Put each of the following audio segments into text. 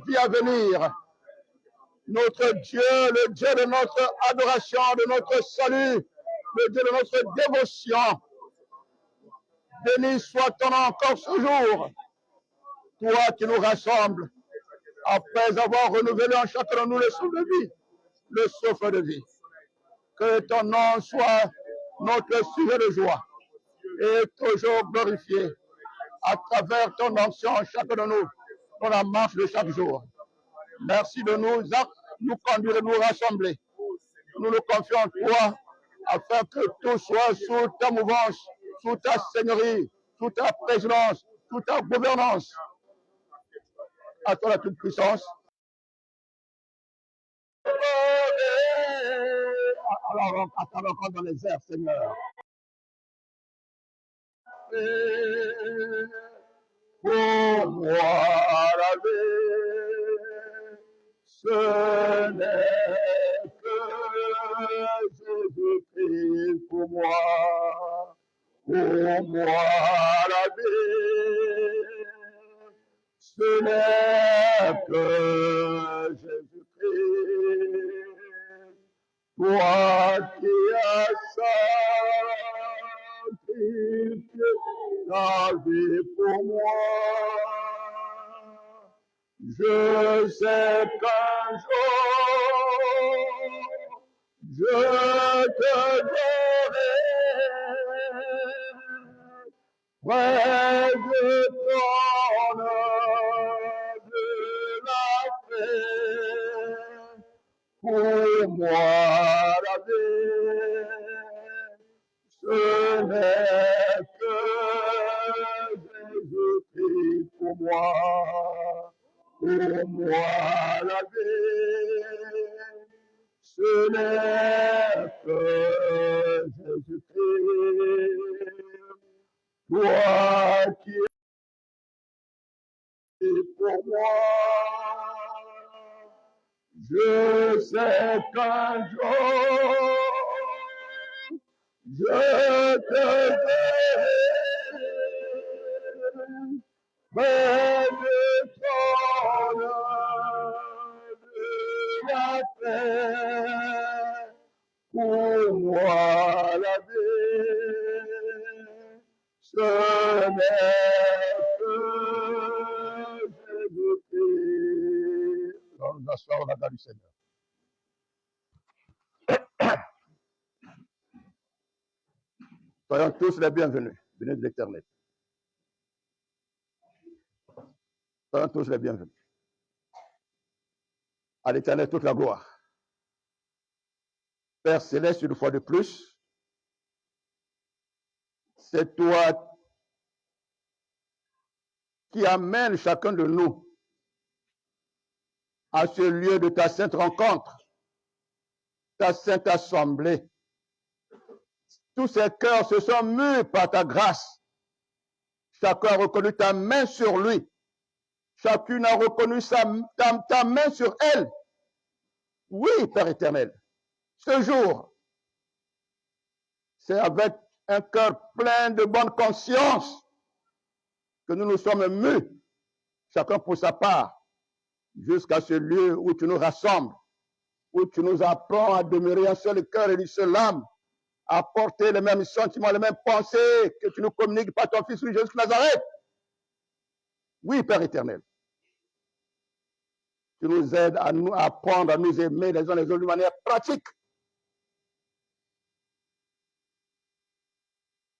vie à venir. Notre Dieu, le Dieu de notre adoration, de notre salut, le Dieu de notre dévotion. Béni soit ton nom encore ce jour. Toi qui nous rassembles, après avoir renouvelé en chacun de nous le souffle de vie, le souffle de vie. Que ton nom soit notre sujet de joie et toujours glorifié à travers ton onction chacun de nous dans la marche de chaque jour. Merci de nous conduire et nous rassembler. Nous nous confions en toi afin que tout soit sous ta mouvance, sous ta seigneurie, sous ta présidence, sous ta gouvernance. À toi la toute-puissance. Alors, attends encore dans les airs, Seigneur. Pour moi, la vie, ce n'est que Jésus-Christ pour moi. Pour moi, la vie, ce n'est que Jésus-Christ. Toi qui as sacrifié ta vie pour moi, je sais qu'un jour, je te verrai près de ton œuvre de la paix. Pour moi, la vie, ce n'est que Jésus-Christ pour moi. Pour moi, la vie, ce n'est que Jésus-Christ. Toi qui es pour moi, je sais qu'un jour, je te verrai près de ton œuvre de la paix. Pour moi, la vie, ce n'est que Jésus-Christ. Alors, nous asseoir la grâce du Seigneur. Soyons tous les bienvenus. Venez de l'Éternel. Soyons tous les bienvenus. À l'Éternel, toute la gloire. Père Céleste, une fois de plus, c'est toi qui amènes chacun de nous à ce lieu de ta sainte rencontre, ta sainte assemblée. Tous ces cœurs se sont mus par ta grâce. Chacun a reconnu ta main sur lui. Chacune a reconnu ta main sur elle. Oui, Père éternel, ce jour, c'est avec un cœur plein de bonne conscience que nous nous sommes mus, chacun pour sa part, jusqu'à ce lieu où tu nous rassembles, où tu nous apprends à demeurer un seul cœur et une seule âme, à porter les mêmes sentiments, les mêmes pensées que tu nous communiques par ton Fils Jésus de Nazareth. Oui, Père éternel. Tu nous aides à nous apprendre à nous aimer les uns les autres de manière pratique.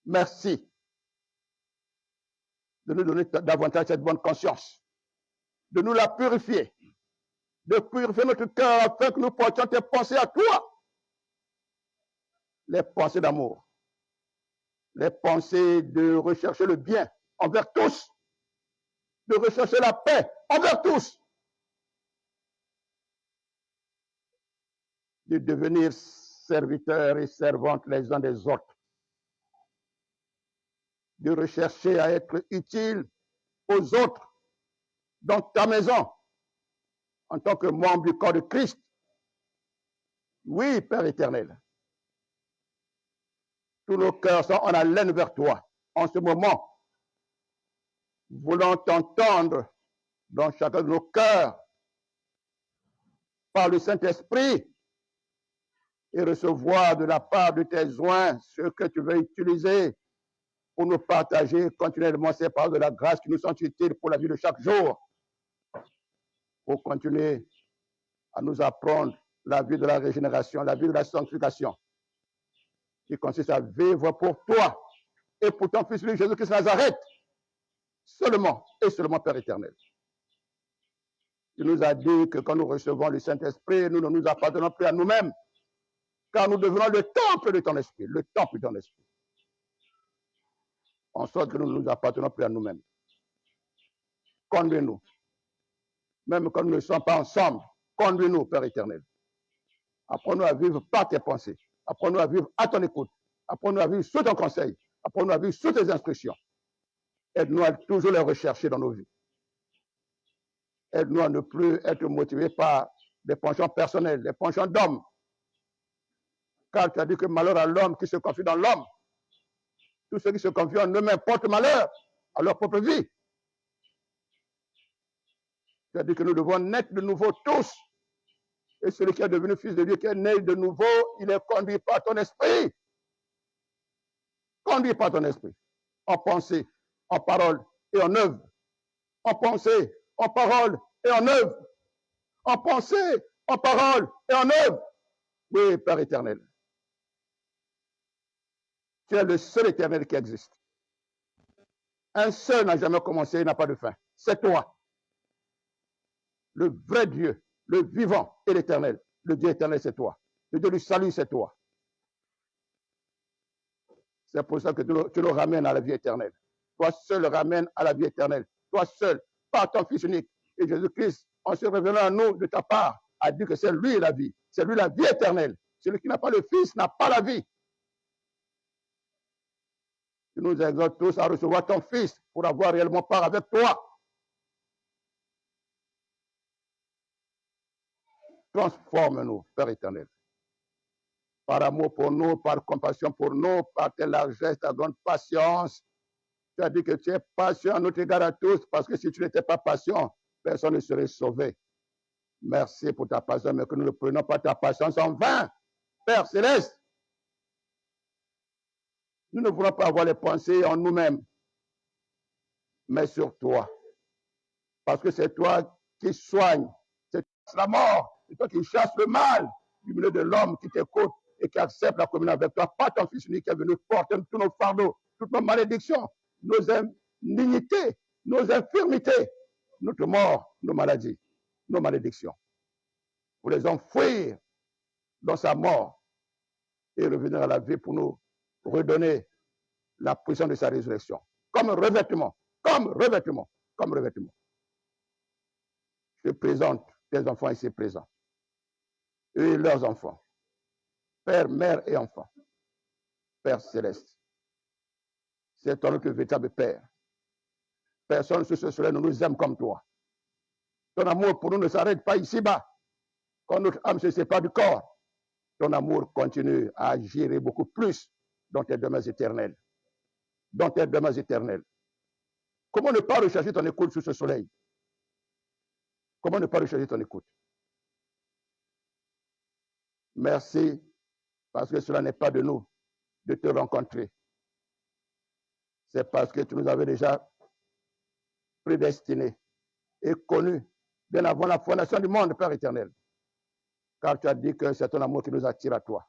Merci de nous donner davantage cette bonne conscience, de nous la purifier, de purifier notre cœur afin que nous portions tes pensées à toi. Les pensées d'amour, les pensées de rechercher le bien envers tous, de rechercher la paix envers tous, de devenir serviteurs et servantes les uns des autres, de rechercher à être utile aux autres dans ta maison en tant que membre du corps de Christ. Oui, Père éternel, tous nos cœurs sont en haleine vers toi en ce moment, voulant t'entendre dans chacun de nos cœurs par le Saint-Esprit et recevoir de la part de tes oins ce que tu veux utiliser pour nous partager continuellement ces paroles de la grâce qui nous sont utiles pour la vie de chaque jour, pour continuer à nous apprendre la vie de la régénération, la vie de la sanctification, qui consiste à vivre pour toi et pour ton Fils, Jésus-Christ Nazareth, seulement et seulement, Père éternel. Tu nous as dit que quand nous recevons le Saint-Esprit, nous ne nous appartenons plus à nous-mêmes, car nous devenons le temple de ton esprit, le temple de ton esprit. En sorte que nous ne nous appartenons plus à nous-mêmes. Conduis-nous. Même quand nous ne sommes pas ensemble, conduis-nous, Père éternel. Apprends-nous à vivre par tes pensées. Apprends-nous à vivre à ton écoute. Apprends-nous à vivre sous ton conseil. Apprends-nous à vivre sous tes instructions. Aide-nous à toujours les rechercher dans nos vies. Aide-nous à ne plus être motivés par des penchants personnels, des penchants d'hommes. Car tu as dit que malheur à l'homme qui se confie dans l'homme. Tous ceux qui se confient en eux-mêmes portent malheur à leur propre vie. Tu as dit que nous devons naître de nouveau tous. Et celui qui est devenu fils de Dieu, qui est né de nouveau, il est conduit par ton esprit. Conduit par ton esprit. En pensée, en parole et en œuvre. En pensée, en parole et en œuvre. En pensée, en parole et en œuvre. Oui, Père éternel. Tu es le seul éternel qui existe. Un seul n'a jamais commencé, il n'a pas de fin. C'est toi. Le vrai Dieu, le vivant et l'éternel. Le Dieu éternel, c'est toi. Le Dieu du salut, c'est toi. C'est pour ça que tu le ramènes à la vie éternelle. Toi seul le ramènes à la vie éternelle. Toi seul, par ton Fils unique. Et Jésus-Christ, en se révélant à nous de ta part, a dit que c'est lui la vie. C'est lui la vie éternelle. Celui qui n'a pas le Fils n'a pas la vie. Tu nous exhortes tous à recevoir ton Fils pour avoir réellement part avec toi. Transforme-nous, Père éternel. Par amour pour nous, par compassion pour nous, par ta largesse, ta grande patience. Tu as dit que tu es patient à notre égard à tous, parce que si tu n'étais pas patient, personne ne serait sauvé. Merci pour ta patience, mais que nous ne prenons pas ta patience en vain. Père céleste, nous ne voulons pas avoir les pensées en nous-mêmes, mais sur toi. Parce que c'est toi qui soignes, c'est la mort, c'est toi qui chasses le mal du milieu de l'homme qui t'écoute et qui accepte la communion avec toi. Pas ton Fils unique qui est venu porter tous nos fardeaux, toutes nos malédictions, nos indignités, nos infirmités, notre mort, nos maladies, nos malédictions. Pour les enfouir dans sa mort et revenir à la vie pour nous redonner la puissance de sa résurrection. Comme revêtement, comme revêtement, comme revêtement. Je présente tes enfants ici présents. Eux et leurs enfants. Père, mère et enfants. Père céleste. C'est toi notre véritable Père. Personne sur ce soleil ne nous aime comme toi. Ton amour pour nous ne s'arrête pas ici-bas. Quand notre âme se sépare du corps, ton amour continue à agir et beaucoup plus dans tes demeures éternelles. Dans tes demeures éternelles. Comment ne pas rechercher ton écoute sous ce soleil? Comment ne pas rechercher ton écoute? Merci, parce que cela n'est pas de nous de te rencontrer. C'est parce que tu nous avais déjà prédestinés et connus bien avant la fondation du monde, Père éternel. Car tu as dit que c'est ton amour qui nous attire à toi.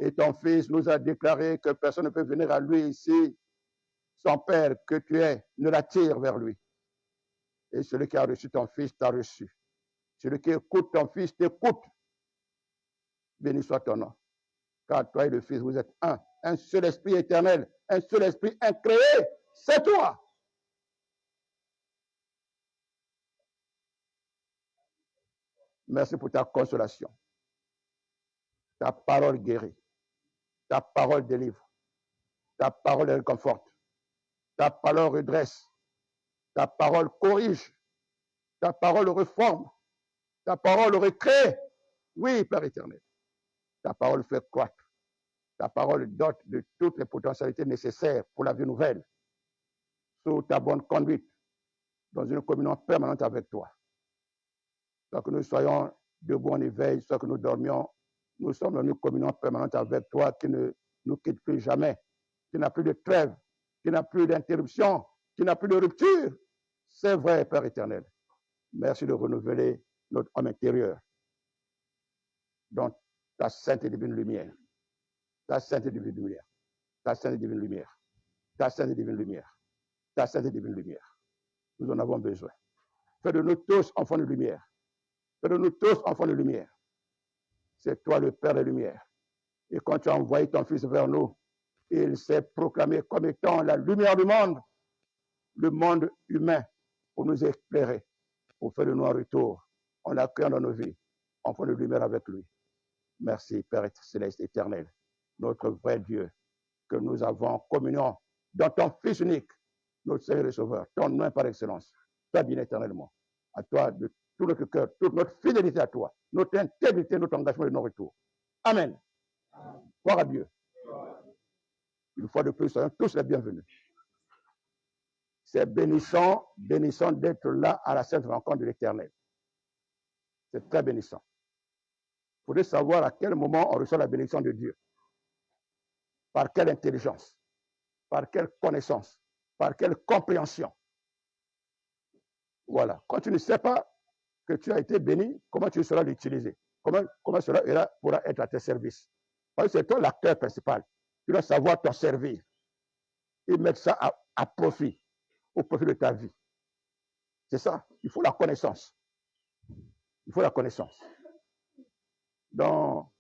Et ton Fils nous a déclaré que personne ne peut venir à lui ici, son Père que tu es, ne l'attire vers lui. Et celui qui a reçu ton Fils t'a reçu. Celui qui écoute ton Fils t'écoute. Béni soit ton nom. Car toi et le Fils, vous êtes un seul esprit éternel, un seul esprit incréé, c'est toi. Merci pour ta consolation. Ta parole guérit. Ta parole délivre. Ta parole réconforte. Ta parole redresse. Ta parole corrige. Ta parole reforme. Ta parole recrée. Oui, Père éternel. Ta parole fait croître. Ta parole dote de toutes les potentialités nécessaires pour la vie nouvelle. Sous ta bonne conduite, dans une communion permanente avec toi. Pour que nous soyons debout en éveil, soit que nous dormions, nous sommes dans une communion permanente avec toi qui ne nous quitte plus jamais, qui n'a plus de trêve, qui n'a plus d'interruption, qui n'a plus de rupture. C'est vrai, Père éternel. Merci de renouveler notre homme intérieur dans ta sainte et divine lumière. Ta sainte et divine lumière. Ta sainte et divine lumière. Ta sainte et divine lumière. Ta sainte et divine lumière. Nous en avons besoin. Fais de nous tous enfants de lumière. Fais de nous tous enfants de lumière. C'est toi le Père des lumières. Et quand tu as envoyé ton Fils vers nous, il s'est proclamé comme étant la lumière du monde, le monde humain, pour nous éclairer, pour faire de nous un retour, en l'accueillant dans nos vies, enfants de lumière avec lui. Merci, Père céleste éternel, notre vrai Dieu, que nous avons en communion dans ton Fils unique, notre Seigneur et Sauveur, ton nom par excellence. Toi, bien éternellement, à toi de tout notre cœur, toute notre fidélité à toi, notre intégrité, notre engagement et nos retours. Amen. Gloire à Dieu. Une fois de plus, soyons tous les bienvenus. C'est bénissant, bénissant d'être là à la sainte rencontre de l'Éternel. C'est très bénissant. Il faudrait savoir à quel moment on reçoit la bénédiction de Dieu. Par quelle intelligence, par quelle connaissance, par quelle compréhension. Voilà. Quand tu ne sais pas que tu as été béni, comment tu sauras l'utiliser? Comment cela pourra être à tes services? Parce que c'est toi l'acteur principal. Tu dois savoir t'en servir et mettre ça à profit, au profit de ta vie. C'est ça. Il faut la connaissance. Il faut la connaissance. Dans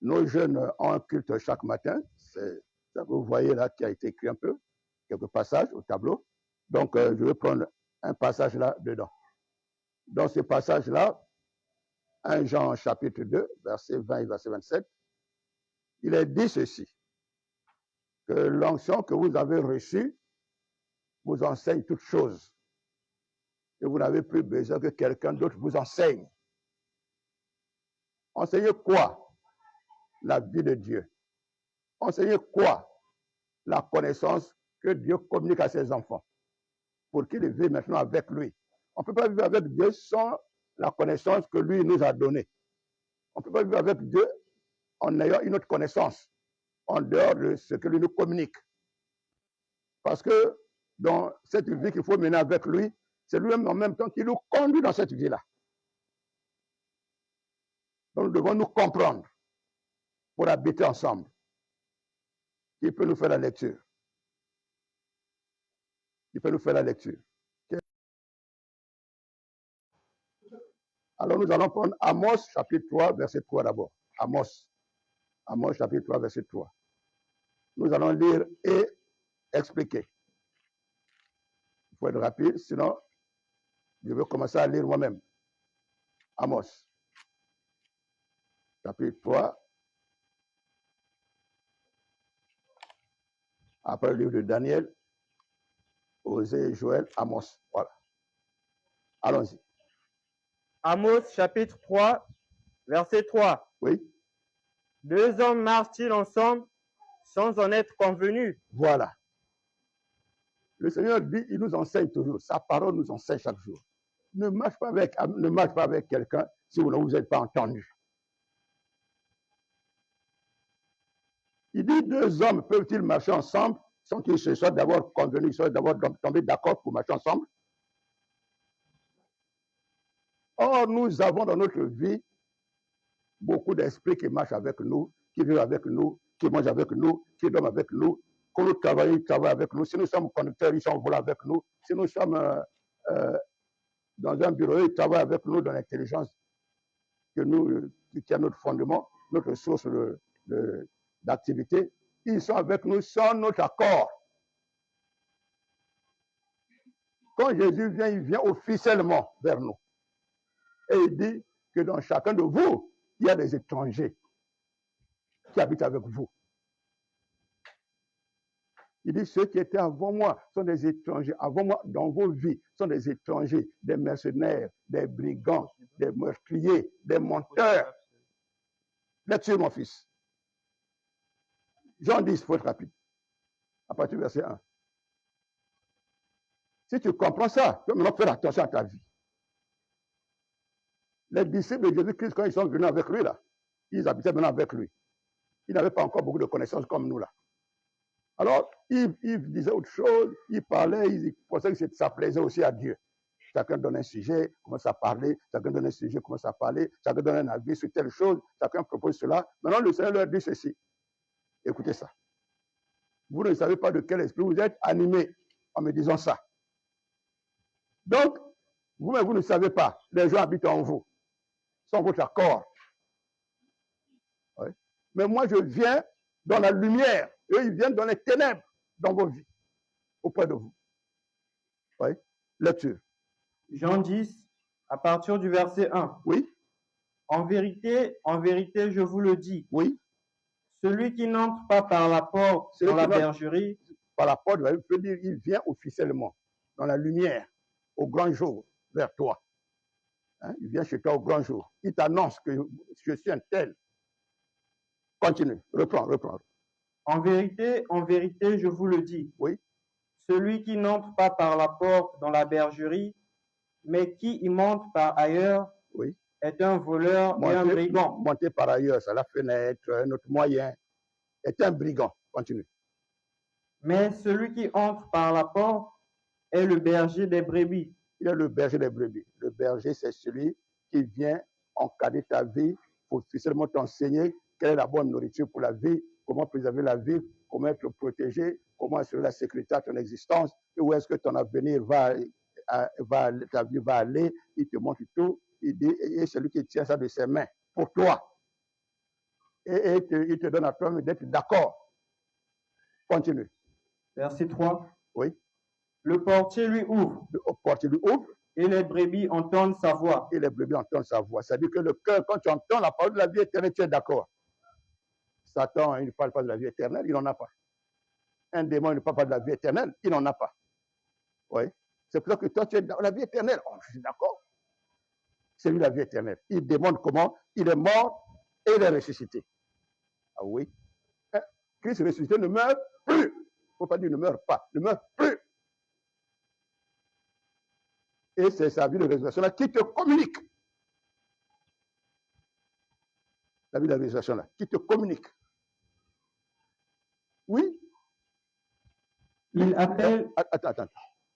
nos jeunes ont un culte chaque matin. C'est ça que vous voyez là qui a été écrit un peu, quelques passages au tableau. Donc, je vais prendre un passage là dedans. Dans ce passage-là, 1 Jean chapitre 2, verset 20 et verset 27, il est dit ceci, que l'onction que vous avez reçue vous enseigne toutes choses. Et vous n'avez plus besoin que quelqu'un d'autre vous enseigne. Enseignez quoi? La vie de Dieu. Enseignez quoi? La connaissance que Dieu communique à ses enfants pour qu'ils vivent maintenant avec lui. On ne peut pas vivre avec Dieu sans la connaissance que lui nous a donnée. On ne peut pas vivre avec Dieu en ayant une autre connaissance en dehors de ce que lui nous communique. Parce que dans cette vie qu'il faut mener avec lui, c'est lui-même en même temps qui nous conduit dans cette vie-là. Donc nous devons nous comprendre pour habiter ensemble. Qui peut nous faire la lecture? Qui peut nous faire la lecture? Alors nous allons prendre Amos chapitre 3, verset 3 d'abord. Amos chapitre 3, verset 3. Nous allons lire et expliquer. Il faut être rapide, sinon je vais commencer à lire moi-même. Amos chapitre 3. Après le livre de Daniel, Osée, Joël, Amos. Voilà. Allons-y. Amos chapitre 3, verset 3. Oui. Deux hommes marchent-ils ensemble sans en être convenus? Voilà. Le Seigneur dit, il nous enseigne toujours. Sa parole nous enseigne chaque jour. Ne marche pas avec quelqu'un si vous ne vous êtes pas entendu. Il dit, deux hommes peuvent-ils marcher ensemble sans qu'ils se soient d'abord convenus, soient d'abord tombés d'accord pour marcher ensemble? Or, nous avons dans notre vie beaucoup d'esprits qui marchent avec nous, qui vivent avec nous, qui mangent avec nous, qui dorment avec nous. Quand nous travaillons, ils travaillent avec nous. Si nous sommes conducteurs, ils sont volants avec nous. Si nous sommes dans un bureau, ils travaillent avec nous dans l'intelligence qui a notre fondement, notre source d'activité. Ils sont avec nous sans notre accord. Quand Jésus vient, il vient officiellement vers nous. Et il dit que dans chacun de vous, il y a des étrangers qui habitent avec vous. Il dit, ceux qui étaient avant moi sont des étrangers. Avant moi, dans vos vies, sont des étrangers, des mercenaires, des brigands, des meurtriers, des menteurs. Là-dessus, mon fils. Jean 10, il faut être rapide. À partir du verset 1. Si tu comprends ça, tu vas maintenant faire attention à ta vie. Les disciples de Jésus-Christ, quand ils sont venus avec lui, là, ils habitaient maintenant avec lui. Ils n'avaient pas encore beaucoup de connaissances comme nous, là. Alors, ils disaient autre chose, ils parlaient, ils pensaient que ça plaisait aussi à Dieu. Chacun donne un sujet, commence à parler, chacun donne un sujet, commence à parler, chacun donne un avis sur telle chose, chacun propose cela. Maintenant, le Seigneur leur dit ceci. Écoutez ça. Vous ne savez pas de quel esprit vous êtes animé en me disant ça. Donc, vous-même, vous ne savez pas. Les gens habitent en vous, sans votre accord. Oui. Mais moi, je viens dans la lumière. Eux, ils viennent dans les ténèbres, dans vos vies, auprès de vous. Oui. Lecture. Jean 10, à partir du verset 1. Oui. En vérité, je vous le dis. Oui. Celui qui n'entre pas par la porte dans la bergerie. Par la porte, il veut dire il vient officiellement, dans la lumière, au grand jour, vers toi. Hein? Il vient chez toi au grand jour. Il t'annonce que je suis un tel. Continue. Reprends. En vérité, je vous le dis. Oui. Celui qui n'entre pas par la porte dans la bergerie, mais qui y monte par ailleurs, oui, est un voleur et un brigand. Monter par ailleurs, c'est la fenêtre, un autre moyen, est un brigand. Continue. Mais celui qui entre par la porte est le berger des brebis. Il est le berger des brebis. Le berger, c'est celui qui vient encadrer ta vie, pour officiellement t'enseigner quelle est la bonne nourriture pour la vie, comment préserver la vie, comment être protégé, comment assurer la sécurité à ton existence, et où est-ce que ton avenir ta vie va aller. Il te montre tout. Il dit, et celui qui tient ça de ses mains pour toi. Et il te donne à toi d'être d'accord. Continue. Verset 3. Oui. Le portier lui ouvre. Le portier lui ouvre. Et les brebis entendent sa voix. Et les brebis entendent sa voix. C'est-à-dire que le cœur, quand tu entends la parole de la vie éternelle, tu es d'accord. Satan, il ne parle pas de la vie éternelle, il n'en a pas. Un démon, il ne parle pas de la vie éternelle, il n'en a pas. Oui. C'est pour ça que toi, tu es dans la vie éternelle. Oh, je suis d'accord. C'est lui la vie éternelle. Il demande comment il est mort et il est ressuscité. Ah oui. Christ ressuscité ne meurt plus. Il ne faut pas dire ne meurt pas, ne meurt plus. Et c'est sa vie de résurrection là qui te communique. La vie de la résurrection là, qui te communique. Oui. Il appelle. Attends.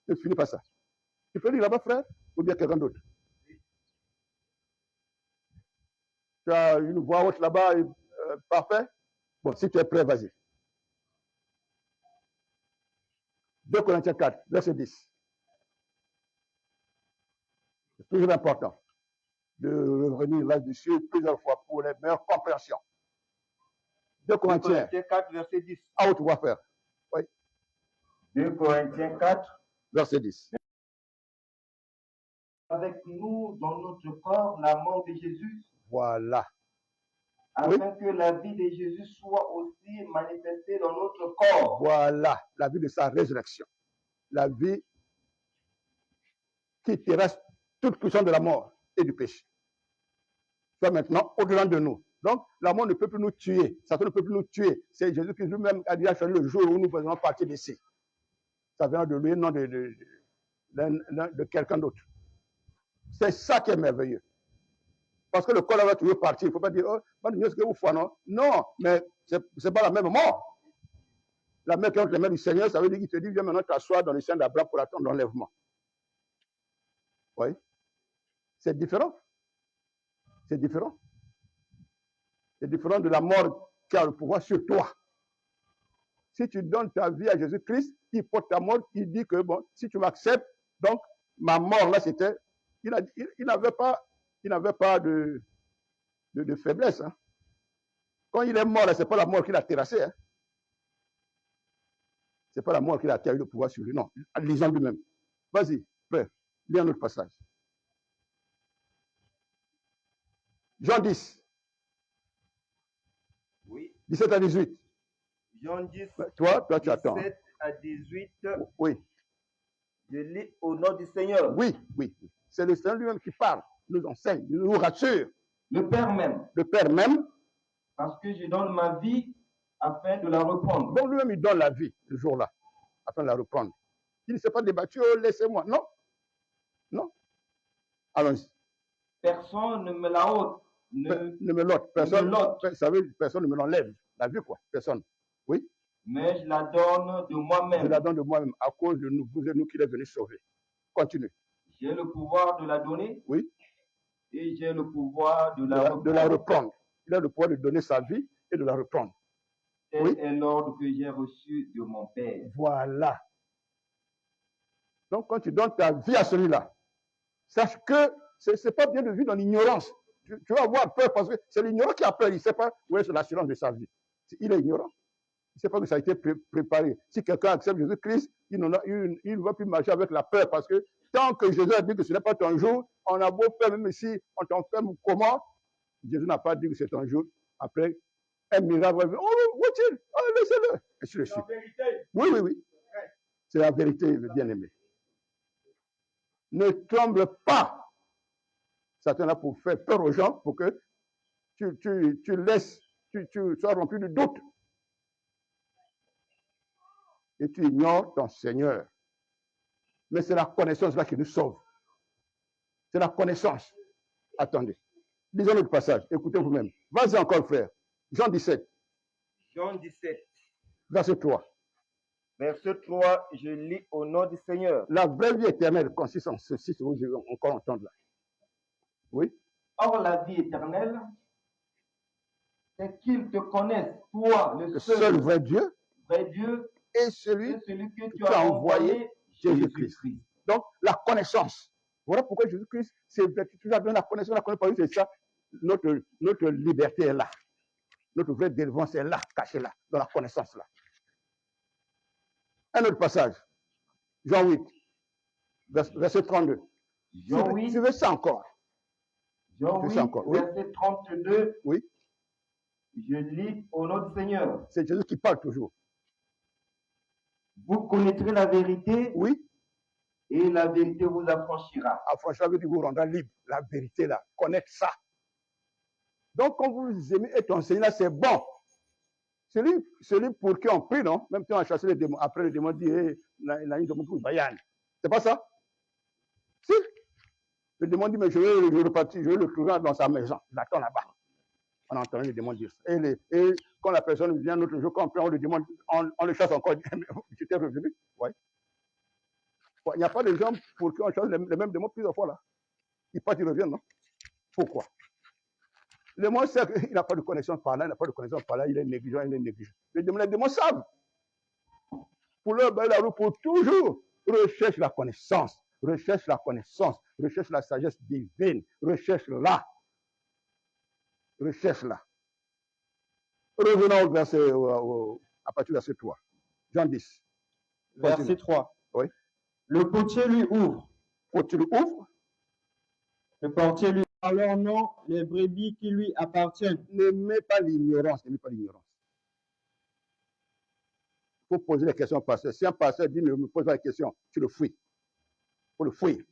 Ne finis pas ça. Tu peux lire là-bas, frère, ou bien quelqu'un d'autre? Tu as une voix haute là-bas, parfait. Bon, si tu es prêt, vas-y. 2 Corinthiens 4, verset 10. C'est toujours important de revenir là-dessus plusieurs fois pour les meilleures compréhensions. 2 Corinthiens 4, verset 10. À haute voix, frère. Oui. 2 Corinthiens 4, verset 10. Avec nous dans notre corps la mort de Jésus. Voilà. Afin que la vie de Jésus soit aussi manifestée dans notre corps. Voilà, la vie de sa résurrection. La vie qui terrasse toute puissance de la mort et du péché. Soit maintenant au-delà de nous. Donc, la mort ne peut plus nous tuer. Satan ne peut plus nous tuer. C'est Jésus-Christ lui-même a déjà choisi le jour où nous faisons partie d'ici. Ça vient de lui, non de quelqu'un d'autre. C'est ça qui est merveilleux. Parce que le corps va toujours partir. Il ne faut pas dire, oh, ce que vous faites, non? Non, mais ce n'est pas la même mort. La main qui est entre les mains du Seigneur, ça veut dire qu'il te dit, viens maintenant t'asseoir dans le sein d'Abraham pour attendre l'enlèvement. Oui. C'est différent. C'est différent. C'est différent de la mort qui a le pouvoir sur toi. Si tu donnes ta vie à Jésus-Christ, il porte ta mort, il dit que, bon, si tu m'acceptes, donc, ma mort, là, c'était... Il n'avait pas de faiblesse. Hein. Quand il est mort, ce n'est pas la mort qui l'a terrassé. Hein. Ce n'est pas la mort qui a eu le pouvoir sur lui. Non, lisant lui-même. Vas-y, frère, lis un autre passage. Jean 10. Oui. 17 à 18. Jean 10. Toi, tu attends. 17 à 18. Oui. Je lis au nom du Seigneur. Oui. C'est le Seigneur lui-même qui parle, nous enseigne, nous rassure. Le Père même. Le Père même. Parce que je donne ma vie afin de la reprendre. Donc lui-même, il donne la vie le jour-là, afin de la reprendre. Il ne s'est pas débattu, oh, laissez-moi. Non. Allons-y. personne ne me la ôte. Ne me l'ôte. Personne, ça veut dire personne ne me l'enlève. La vie, quoi. Personne. Oui. Mais je la donne de moi-même. Je la donne de moi-même à cause de nous, vous et nous qui l'avez venu sauver. Continue. J'ai le pouvoir de la donner. Oui. Et j'ai le pouvoir de la reprendre. Il a le pouvoir de donner sa vie et de la reprendre. Tel est l'ordre que j'ai reçu de mon Père. Voilà. Donc, quand tu donnes ta vie à celui-là, sache que ce n'est pas bien de vivre dans l'ignorance. Tu vas avoir peur parce que c'est l'ignorant qui a peur. Il ne sait pas où est l'assurance de sa vie. Il est ignorant. Il ne sait pas que ça a été préparé. Si quelqu'un accepte Jésus-Christ, il ne va plus marcher avec la peur parce que tant que Jésus a dit que ce n'est pas ton jour, on a beau faire, même si on t'enferme ou comment, Jésus n'a pas dit que c'est ton jour. Après, un miracle va venir. Oh, où est-il? Oh, laissez-le. C'est la vérité. Oui, oui, oui. C'est la vérité, bien-aimé. Ne tremble pas. Satan est là pour faire peur aux gens, pour que tu laisses, tu sois rempli de doute. Et tu ignores ton Seigneur. Mais c'est la connaissance là qui nous sauve. C'est la connaissance. Attendez. Lisons notre passage. Écoutez vous-même. Vas-y encore, frère. Jean 17. Jean 17. Verset 3. Verset 3, je lis au nom du Seigneur. La vraie vie éternelle consiste en ceci, si vous voulez encore entendre là. Oui. Or, la vie éternelle, c'est qu'ils te connaissent, toi, le seul vrai Dieu, et celui que tu as envoyé, Jésus-Christ. Donc, la connaissance. Voilà pourquoi Jésus-Christ, c'est toujours donné la connaissance, c'est ça. Notre liberté est là. Notre vraie délivrance est là, cachée là, dans la connaissance là. Un autre passage. Jean 8, verset 32. Jean 8. Tu veux ça encore? Jean 8, verset 32. Oui. Je lis au nom du Seigneur. C'est Jésus qui parle toujours. Vous connaîtrez la vérité. Oui. Et la vérité vous affranchira. Affranchira veut dire vous rendra libre. La vérité là, connaître ça. Donc quand vous aimez être enseigné là, c'est bon. Celui pour qui on prie, non? Même si on a chassé les démons, après les démons disent, hey, c'est pas ça? Si. Le démon dit, mais je vais repartir, je vais le trouver dans sa maison. Il attend là-bas. On a entendu le démon dire ça. Et quand la personne vient l'autre jour, quand on prie, on le demande, on le chasse encore. Tu t'es revenu? Oui. Il n'y a pas de gens pour qui on chasse les mêmes démons plusieurs fois là. Ils partent, ils reviennent, non? Pourquoi? Le démon sait qu'il n'a pas de connaissance par là, il n'a pas de connaissance par là, il est négligent, il est négligent. Les démons savent. Pour leur bailler la roue, pour toujours, recherche la connaissance, recherche la connaissance, recherche la sagesse divine, recherche là. Recherche là. Revenons au verset, à partir du verset 3. Jean 10. Verset 3. Oui. Le portier lui ouvre. Tu lui ouvres. Le portier lui ouvre. Alors non, les brebis qui lui appartiennent. N'aimez pas l'ignorance, n'aimez pas l'ignorance. Il faut poser les questions au pasteur. Si un pasteur dit ne me pose pas la question, tu le fuis. Il faut le fuir.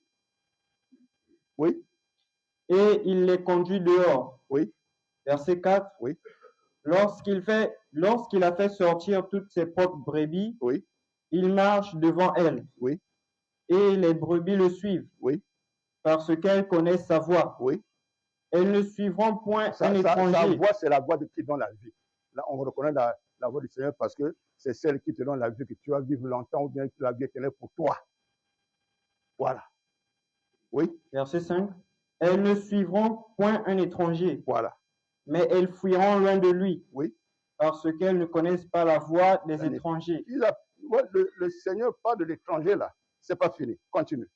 Oui. Et il les conduit dehors. Oui. Verset 4. Oui. Lorsqu'il a fait sortir toutes ses propres brebis, oui. Il marche devant elles. Oui. Et les brebis le suivent. Oui. Parce qu'elles connaissent sa voix. Oui. Elles ne suivront point un étranger. Sa voix, c'est la voix de qui donne la vie. Là, on reconnaît la voix du Seigneur parce que c'est celle qui te donne la vie, que tu vas vivre longtemps ou bien que la vie éternelle pour toi. Voilà. Oui. Verset 5. Elles ne suivront point un étranger. Voilà. Mais elles fuiront loin de lui. Oui. Parce qu'elles ne connaissent pas la voix des étrangers. Le Seigneur parle de l'étranger là. C'est pas fini. Continue.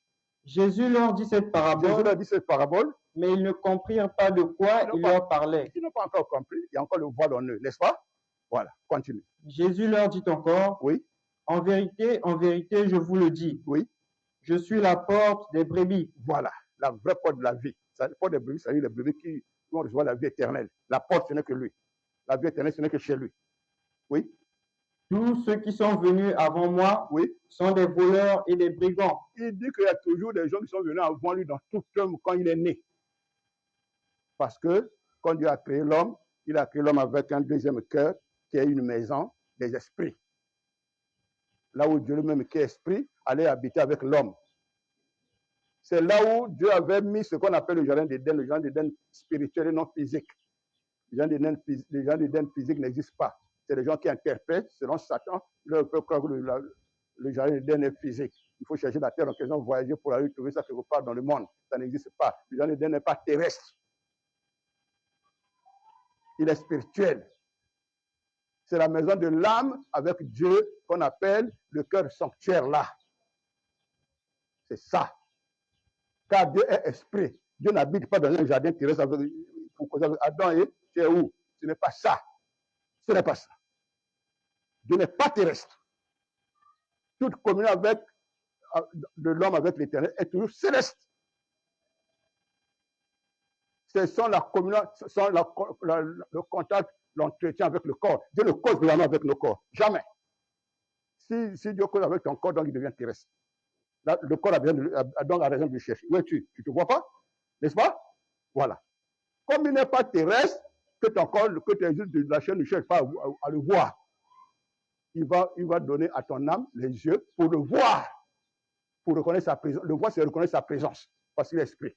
Jésus leur dit cette parabole. Mais ils ne comprirent pas de quoi il leur parlait. Ils n'ont pas encore compris. Il y a encore le voile en eux, n'est-ce pas? Voilà. Continue. Jésus leur dit encore. Oui. En vérité, je vous le dis. Oui. Je suis la porte des brebis. Voilà. La vraie porte de la vie. La porte des brebis, c'est-à-dire les brebis qui vont recevoir la vie éternelle. La porte, ce n'est que lui. La vie éternelle, ce n'est que chez lui. Oui. Tous ceux qui sont venus avant moi sont des voleurs et des brigands. Il dit qu'il y a toujours des gens qui sont venus avant lui dans tout homme quand il est né. Parce que quand Dieu a créé l'homme, il a créé l'homme avec un deuxième cœur qui est une maison des esprits. Là où Dieu lui-même qui est esprit allait habiter avec l'homme. C'est là où Dieu avait mis ce qu'on appelle le jardin d'Éden spirituel et non physique. Les gens d'Éden physique n'existent pas. C'est les gens qui interprètent, selon Satan, leur peut croire que le jardin d'Éden est physique. Il faut chercher la terre en question, voyager pour aller trouver ça quelque part dans le monde. Ça n'existe pas. Le jardin d'Éden n'est pas terrestre. Il est spirituel. C'est la maison de l'âme avec Dieu qu'on appelle le cœur sanctuaire là. C'est ça. Car Dieu est esprit. Dieu n'habite pas dans un jardin terrestre avec Adam et tu es où? Ce n'est pas ça. Ce n'est pas ça. Dieu n'est pas terrestre. Toute communion de l'homme avec l'Éternel est toujours céleste. C'est sans la communion, sans le contact, l'entretien avec le corps. Dieu ne cause vraiment avec nos corps. Jamais. Si Dieu cause avec ton corps, donc il devient terrestre. Là, le corps a donc raison de le chercher. Où es-tu? Tu ne te vois pas? N'est-ce pas? Voilà. Comme il n'est pas terrestre, que ton corps, que tes yeux de la chair ne cherchent pas à le voir. Il va donner à ton âme les yeux pour le voir, pour reconnaître sa présence. Le voir, c'est reconnaître sa présence, parce qu'il est esprit.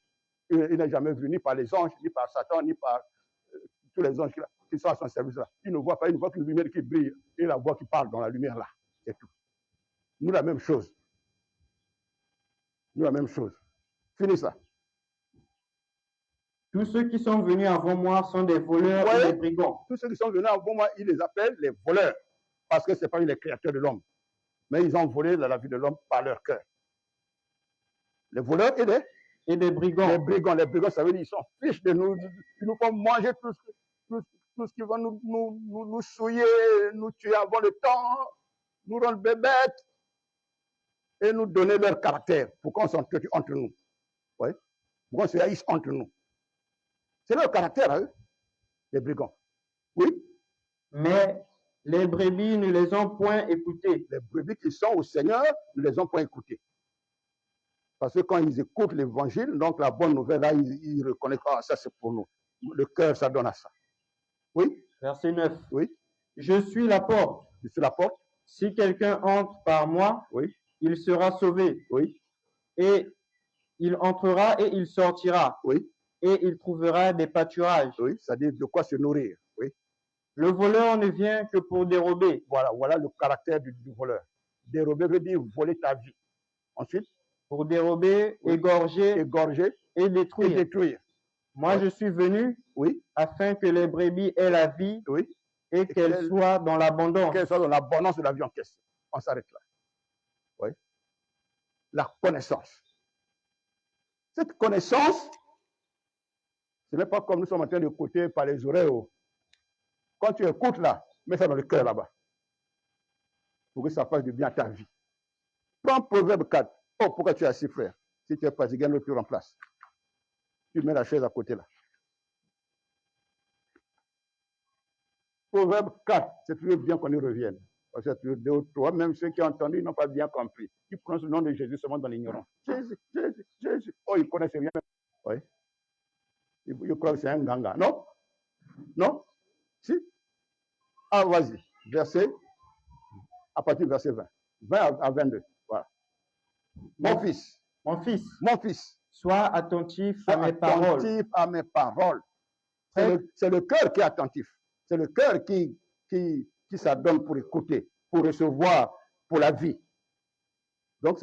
Il n'est jamais vu ni par les anges, ni par Satan, ni par tous les anges qui sont à son service là. Il ne voit pas, il ne voit qu'une lumière qui brille et la voix qui parle dans la lumière là. C'est tout. Nous, la même chose. Nous, la même chose. Finis ça. Tous ceux qui sont venus avant moi sont des voleurs et des brigands. Tous ceux qui sont venus avant moi, ils les appellent les voleurs. Parce que ce n'est pas les créateurs de l'homme. Mais ils ont volé la vie de l'homme par leur cœur. Les voleurs et des brigands. Les brigands, ça veut dire qu'ils sont fiches de nous. Ils nous font manger tout ce qui va nous souiller, nous tuer avant le temps, nous rendre bébêtes et nous donner leur caractère pour qu'on s'entretue entre nous. Oui? Pour qu'on se haïsse entre nous. C'est leur caractère à eux, les brigands. Oui? Mais les brebis ne les ont point écoutés. Les brebis qui sont au Seigneur ne les ont point écoutés. Parce que quand ils écoutent l'évangile, donc la bonne nouvelle, là, ils reconnaissent, ah, ça c'est pour nous. Le cœur, ça donne à ça. Oui? Verset 9. Oui? Je suis la porte. Je suis la porte. Si quelqu'un entre par moi, oui, il sera sauvé. Oui. Et il entrera et il sortira. Oui. Et il trouvera des pâturages. Oui, c'est-à-dire de quoi se nourrir. Oui. Le voleur ne vient que pour dérober. Voilà le caractère du voleur. Dérober veut dire voler ta vie. Ensuite, pour dérober, oui, égorger et détruire. Moi, je suis venu afin que les brebis aient la vie et qu'elles soient dans l'abondance. Qu'elles soient dans l'abondance de la vie en question. On s'arrête là. Oui. La connaissance. Cette connaissance, ce n'est pas comme nous sommes en train d'écouter par les oreilles. Quand tu écoutes là, mets ça dans le cœur là-bas. Pour que ça fasse du bien à ta vie. Prends Proverbe 4. Oh, pourquoi tu es assis, frère? Si tu es fatigué, ne tu remplaces. Tu mets la chaise à côté là. Proverbe 4, c'est toujours bien qu'on y revienne. Parce que tu deux ou trois, même ceux qui ont entendu, ils n'ont pas bien compris. Ils prononcent le nom de Jésus seulement dans l'ignorance. Jésus, Jésus, Jésus. Oh, ils ne connaissent rien. Oui. Ils croient que c'est un ganga. Non? Non? Si? Ah, vas-y. Verset, à partir du verset 20. 20 à 22. Voilà. Mon fils, sois attentif à mes paroles. Attentif à mes paroles. C'est le cœur qui est attentif. C'est le cœur qui s'adonne pour écouter, pour recevoir, pour la vie. Donc,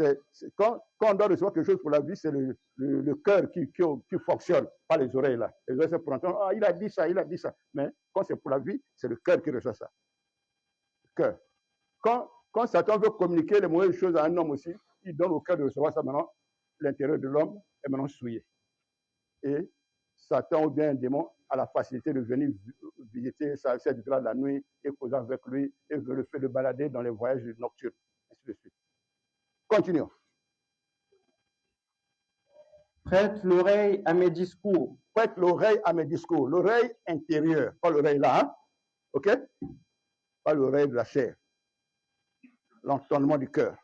quand on doit recevoir quelque chose pour la vie, c'est le cœur qui fonctionne, pas les oreilles là. Les oreilles, c'est pour entendre, ah, il a dit ça, il a dit ça. Mais quand c'est pour la vie, c'est le cœur qui reçoit ça. Le cœur. Quand Satan veut communiquer les mauvaises choses à un homme aussi, il donne au cœur de recevoir ça maintenant. L'intérieur de l'homme est maintenant souillé. Et Satan ou bien un démon a la facilité de venir visiter cette de la nuit et causer avec lui et veut le faire le balader dans les voyages nocturnes. Ainsi de suite. Continuons. Prête l'oreille à mes discours. Prête l'oreille à mes discours. L'oreille intérieure, pas l'oreille là, hein? OK? Pas l'oreille de la chair. L'entendement du cœur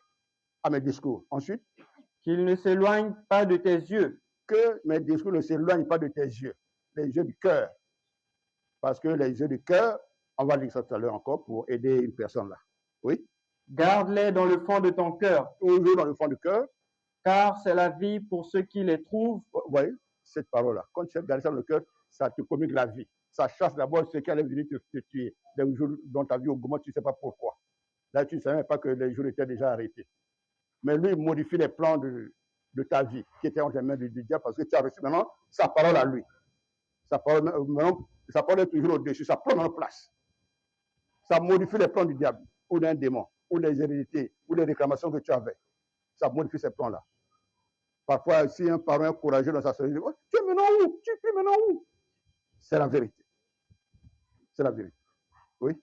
à mes discours. Ensuite, qu'il ne s'éloigne pas de tes yeux. Que mes discours ne s'éloignent pas de tes yeux. Les yeux du cœur. Parce que les yeux du cœur, on va lire ça tout à l'heure encore pour aider une personne là. Oui? Garde-les dans le fond de ton cœur. Toujours dans le fond du cœur. car c'est la vie pour ceux qui les trouvent. Vous voyez, cette parole-là, quand tu as gardé ça dans le cœur, ça te communique la vie. Ça chasse d'abord ce qui allait venir te tuer. Des jours dont ta vie augmente, tu ne sais pas pourquoi. Là, tu ne savais pas que les jours étaient déjà arrêtés. Mais lui, il modifie les plans de ta vie qui étaient entre les mains du diable parce que tu as reçu maintenant sa parole à lui. Sa parole est toujours au-dessus, ça prend en place. Ça modifie les plans du diable ou d'un démon, ou des hérédités, ou des réclamations que tu avais. Ça modifie ces plans-là. Parfois, si un parent est courageux dans sa société, oh, tu es maintenant où? Tu es maintenant où? C'est la vérité. C'est la vérité. Oui.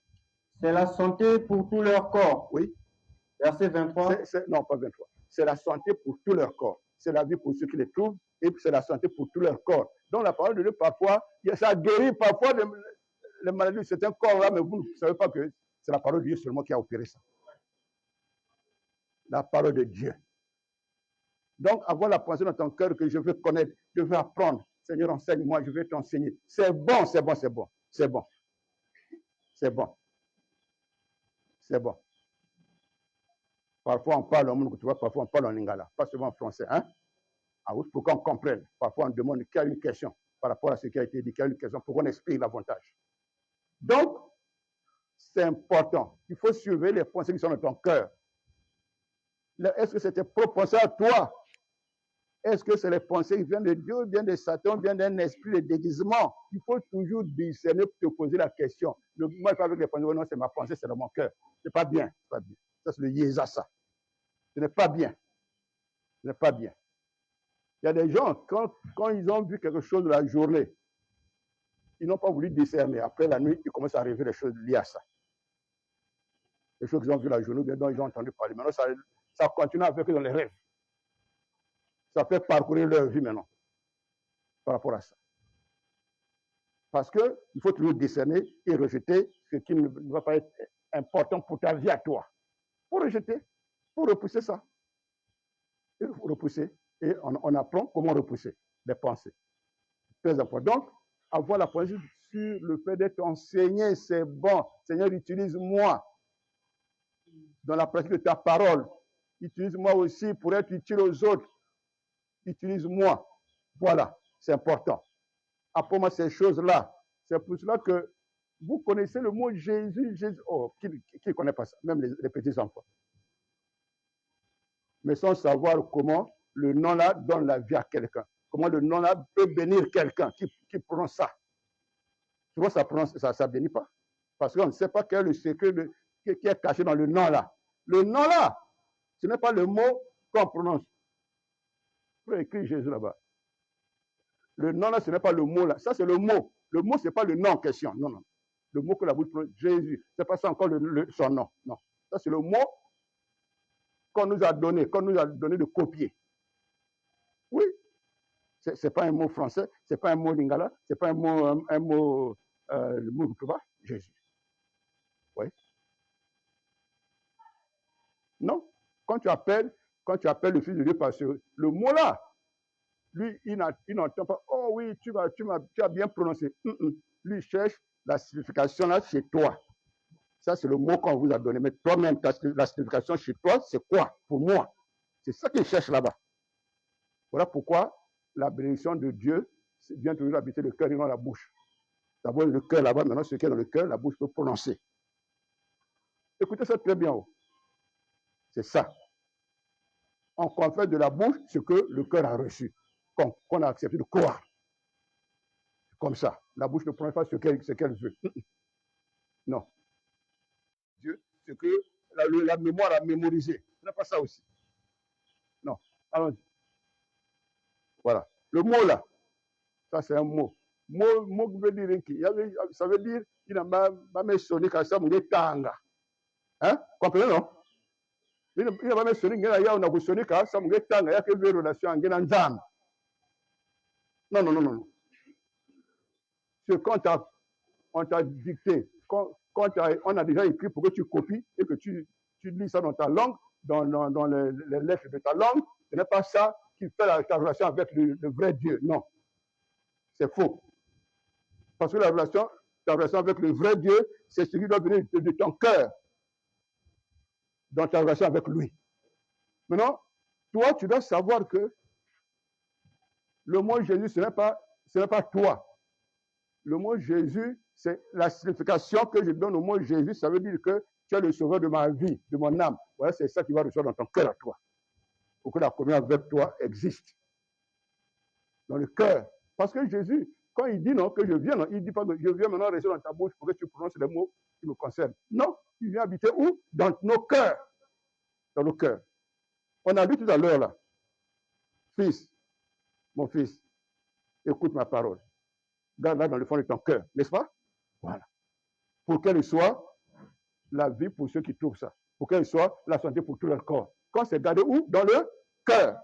C'est la santé pour tout leur corps. Oui. Verset 23. Non, pas 23. C'est la santé pour tout leur corps. C'est la vie pour ceux qui les trouvent et c'est la santé pour tout leur corps. Donc la parole de Dieu, parfois, ça guérit parfois les maladies de certains corps-là, mais vous ne savez pas que c'est la parole de Dieu seulement qui a opéré ça. La parole de Dieu. Donc, avoir la pensée dans ton cœur que je veux connaître, je veux apprendre. Seigneur, enseigne-moi, je veux t'enseigner. C'est bon, c'est bon, c'est bon. C'est bon. C'est bon. C'est bon. Parfois, on parle en monde, tu vois, parfois, on parle en lingala, pas seulement en français. Hein? Ah oui, pour qu'on comprenne. Parfois, on demande qu'il y a une question par rapport à ce qui a été dit, qu'il y a une question pour qu'on explique l'avantage. Donc, c'est important. Il faut surveiller les pensées qui sont dans ton cœur. Est-ce que c'est tes propres pensées à toi? Est-ce que c'est les pensées qui viennent de Dieu, viennent de Satan, viennent d'un esprit de déguisement? Il faut toujours discerner pour te poser la question. Moi, je ne parle pas avec les pensées, non, c'est ma pensée, c'est dans mon cœur. Ce n'est pas bien. C'est pas bien. Ça, c'est le yéza, ça. Ce n'est pas bien. Ce n'est pas bien. Il y a des gens, quand ils ont vu quelque chose de la journée, ils n'ont pas voulu discerner. Après la nuit, ils commencent à arriver les choses liées à ça. Les choses qu'ils ont vues la journée, dont ils ont entendu parler. Maintenant, ça continue avec eux dans les rêves. Ça fait parcourir leur vie maintenant par rapport à ça. Parce qu'il faut toujours discerner et rejeter ce qui ne va pas être important pour ta vie à toi. Pour rejeter, pour repousser ça. Il faut repousser. Et on apprend comment repousser les pensées. Très important. Donc, avoir la pensée sur le fait d'être enseigné, c'est bon. Seigneur, utilise-moi dans la pratique de ta parole. Utilise-moi aussi pour être utile aux autres. Utilise-moi. Voilà, c'est important. Apprends-moi ces choses-là. C'est pour cela que vous connaissez le mot Jésus. Jésus. Oh, qui ne connaît pas ça? Même les petits enfants. Mais sans savoir comment le nom-là donne la vie à quelqu'un. Comment le nom-là peut bénir quelqu'un qui prend ça. Souvent, ça ne bénit pas. Parce qu'on ne sait pas quel est le secret qui est caché dans le nom-là. Le nom-là, ce n'est pas le mot qu'on prononce. Vous pouvez écrire Jésus là-bas. Le nom-là, ce n'est pas le mot là. Ça, c'est le mot. Le mot, ce n'est pas le nom en question. Non, non. Le mot que la bouche prononce, Jésus. Ce n'est pas ça encore son nom. Non. Ça, c'est le mot qu'on nous a donné de copier. Oui. Ce n'est pas un mot français, ce n'est pas un mot lingala, ce n'est pas un mot le mot Jésus. Oui. Non. Quand tu appelles le Fils de Dieu par le mot-là, lui, il n'entend pas, oh oui, tu as bien prononcé. Lui, il cherche la signification là chez toi. Ça, c'est le mot qu'on vous a donné. Mais toi-même, la signification chez toi, c'est quoi pour moi? C'est ça qu'il cherche là-bas. Voilà pourquoi la bénédiction de Dieu vient toujours habiter le cœur et non la bouche. D'abord, le cœur là-bas, maintenant, ce qui est dans le cœur, la bouche peut prononcer. Écoutez ça très bien. Oh. C'est ça. On confesse de la bouche ce que le cœur a reçu, qu'on a accepté de croire. Comme ça. La bouche ne prononce pas ce qu'elle veut. Non. Dieu, ce que la mémoire a mémorisé. Ce n'est pas ça aussi. Non. Allons-y. Voilà. Le mot là, ça c'est un mot. Mot qui veut dire, ça veut dire, il n'a pas mis sonné comme ça, mais tanga. Hein? Comprenez, non? Il n'a pas mis sonné, il n'a pas sonné comme ça, mais tanga, il y a quelques relations en Nzam. Non, non, non, non. C'est quand on t'a dicté, quand on a déjà écrit pour que tu copies et que tu lis ça dans ta langue, dans les lettres de ta langue, ce n'est pas ça qui fait ta relation avec le vrai Dieu. Non. C'est faux. Parce que ta relation avec le vrai Dieu, c'est ce qui doit venir de ton cœur, dans ta relation avec lui. Maintenant, Toi, tu dois savoir que le mot Jésus, ce n'est pas toi. Le mot Jésus, c'est la signification que je donne au mot Jésus. Ça veut dire que tu es le sauveur de ma vie, de mon âme. Voilà, c'est ça qui va recevoir dans ton cœur à toi. Pour que la communion avec toi existe. Dans le cœur. Parce que Jésus, quand il dit non, que je viens, non, il ne dit pas que je viens maintenant rester dans ta bouche pour que tu prononces les mots qui me concernent. Non, tu viens habiter où? Dans nos cœurs. Dans nos cœurs. On a lu tout à l'heure là. Fils, mon fils, écoute ma parole. Garde-la dans le fond de ton cœur, n'est-ce pas? Voilà. Pour qu'elle soit la vie pour ceux qui trouvent ça. Pour qu'elle soit la santé pour tout leur corps. Quand c'est gardé où? Dans le cœur.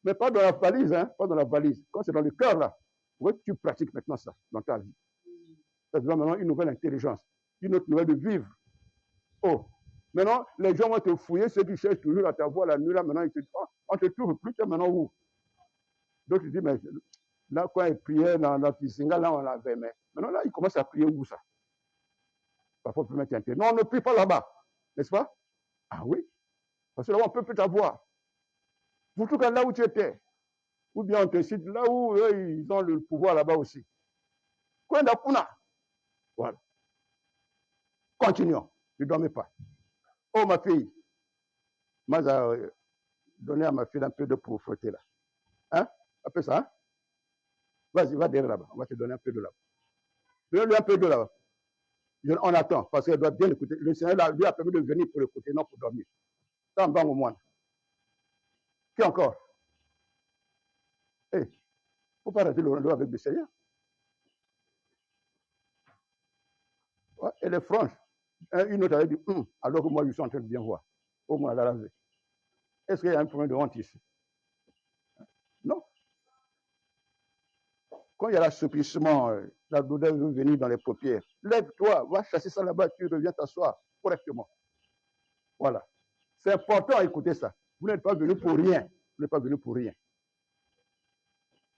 Mais pas dans la valise, hein? Pas dans la valise. Quand c'est dans le cœur, là, pour que tu pratiques maintenant ça dans ta vie. Ça te donne maintenant une nouvelle intelligence, une autre nouvelle de vivre. Oh, maintenant, les gens vont te fouiller, ceux qui cherchent toujours à ta voix la nuit, là, maintenant, ils te disent, oh, on te trouve plus, tu es maintenant où? Donc, tu dis, mais là, quand il priait dans la Kisinga, là, on l'avait, mais maintenant, là, il commence à prier où ça? Parfois, on peut mettre un thé. Non, on ne prie pas là-bas, n'est-ce pas? Ah oui, parce que là, on ne peut plus t'avoir. Pour tout cas, là où tu étais, ou bien on te cite là où eux, ils ont le pouvoir là-bas aussi. Kwenda kuna. Voilà. Continuons. Ne dormez pas. Oh, ma fille. Moi, j'ai donné à ma fille un peu de pour frotter là. Hein? Un peu ça, hein? Vas-y, va derrière là-bas. On va te donner un peu de là-bas. Donne-lui un peu de là-bas. On attend, parce qu'elle doit bien écouter. Le Seigneur lui a permis de venir pour écouter, non pour dormir. Ça en va au moins. Qui encore? Il ne faut pas arrêter le rendez-vous avec le Seigneur. Ouais, elle est franche. Une autre avait dit, alors que moi, je suis en train de bien voir. Au moins, elle a lavé. Est-ce qu'il y a un problème de honte ici? Non. Quand il y a l'assouplissement, la douleur veut venir dans les paupières, lève-toi, va chasser ça là-bas, tu reviens t'asseoir correctement. Voilà. C'est important à écouter ça. Vous n'êtes pas venu pour rien. Vous n'êtes pas venu pour rien.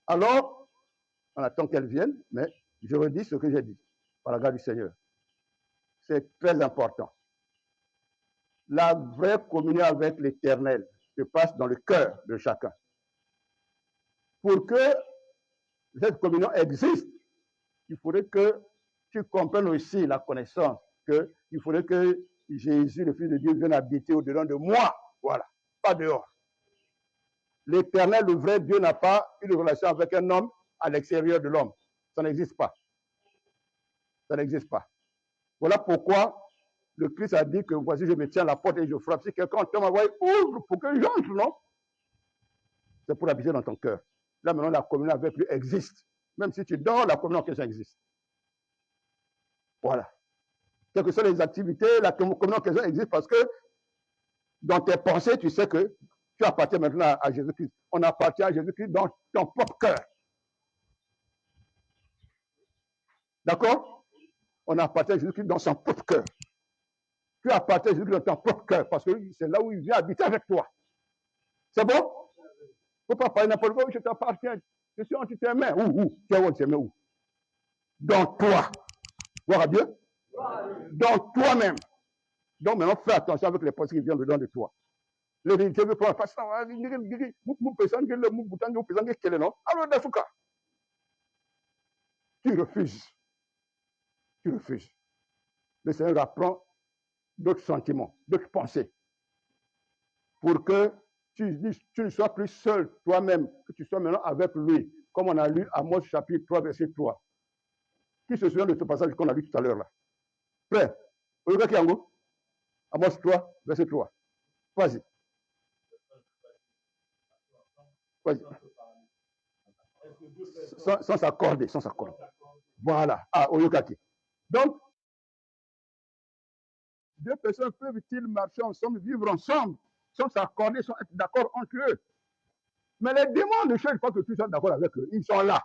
Alors, on attend qu'elle vienne, mais je redis ce que j'ai dit, par la grâce du Seigneur. C'est très important. La vraie communion avec l'Éternel se passe dans le cœur de chacun. Pour que cette communion existe, il faudrait que tu comprennes aussi la connaissance, qu'il faudrait que Jésus, le Fils de Dieu, vienne habiter au-dedans de moi. Voilà, pas dehors. L'Éternel, le vrai Dieu, n'a pas une relation avec un homme à l'extérieur de l'homme. Ça n'existe pas. Ça n'existe pas. Voilà pourquoi le Christ a dit que voici, je me tiens à la porte et je frappe. Si quelqu'un entend ma voix, ouvre pour que j'entre, non? C'est pour habiter dans ton cœur. Là, maintenant, la communion avec lui existe. Même si tu dors, la communion avec lui existe. Voilà. Quelles que soient les activités, la communion avec lui existe parce que dans tes pensées, tu sais que tu appartiens maintenant à Jésus-Christ. On appartient à Jésus-Christ dans ton propre cœur. D'accord? On appartient à Jésus-Christ dans son propre cœur. Tu appartiens à Jésus-Christ dans ton propre cœur parce que c'est là où il vient habiter avec toi. C'est bon? Il ne faut pas parler n'importe quoi, je t'appartiens. Je suis entre tes mains. Où? Tu es où tes mains où? Dans toi. Voir Dieu? Dans toi-même. Donc maintenant, fais attention avec les pensées qui viennent dedans de toi. Le je veux prendre pas ça. Alors, tu refuses. Tu refuses. Le Seigneur apprend d'autres sentiments, d'autres pensées. Pour que tu ne sois plus seul toi-même, que tu sois maintenant avec lui. Comme on a lu Amos chapitre 3, verset 3. Qui se souvient de ce passage qu'on a lu tout à l'heure là? Prêt? Amos 3, verset 3. Vas-y. Vas-y. Sans s'accorder, sans s'accorder. Voilà. Ah, Oyokaki. Donc, deux personnes peuvent-ils marcher ensemble, vivre ensemble, sans s'accorder, sans être d'accord entre eux? Mais les démons ne cherchent pas que tu sois d'accord avec eux. Ils sont là.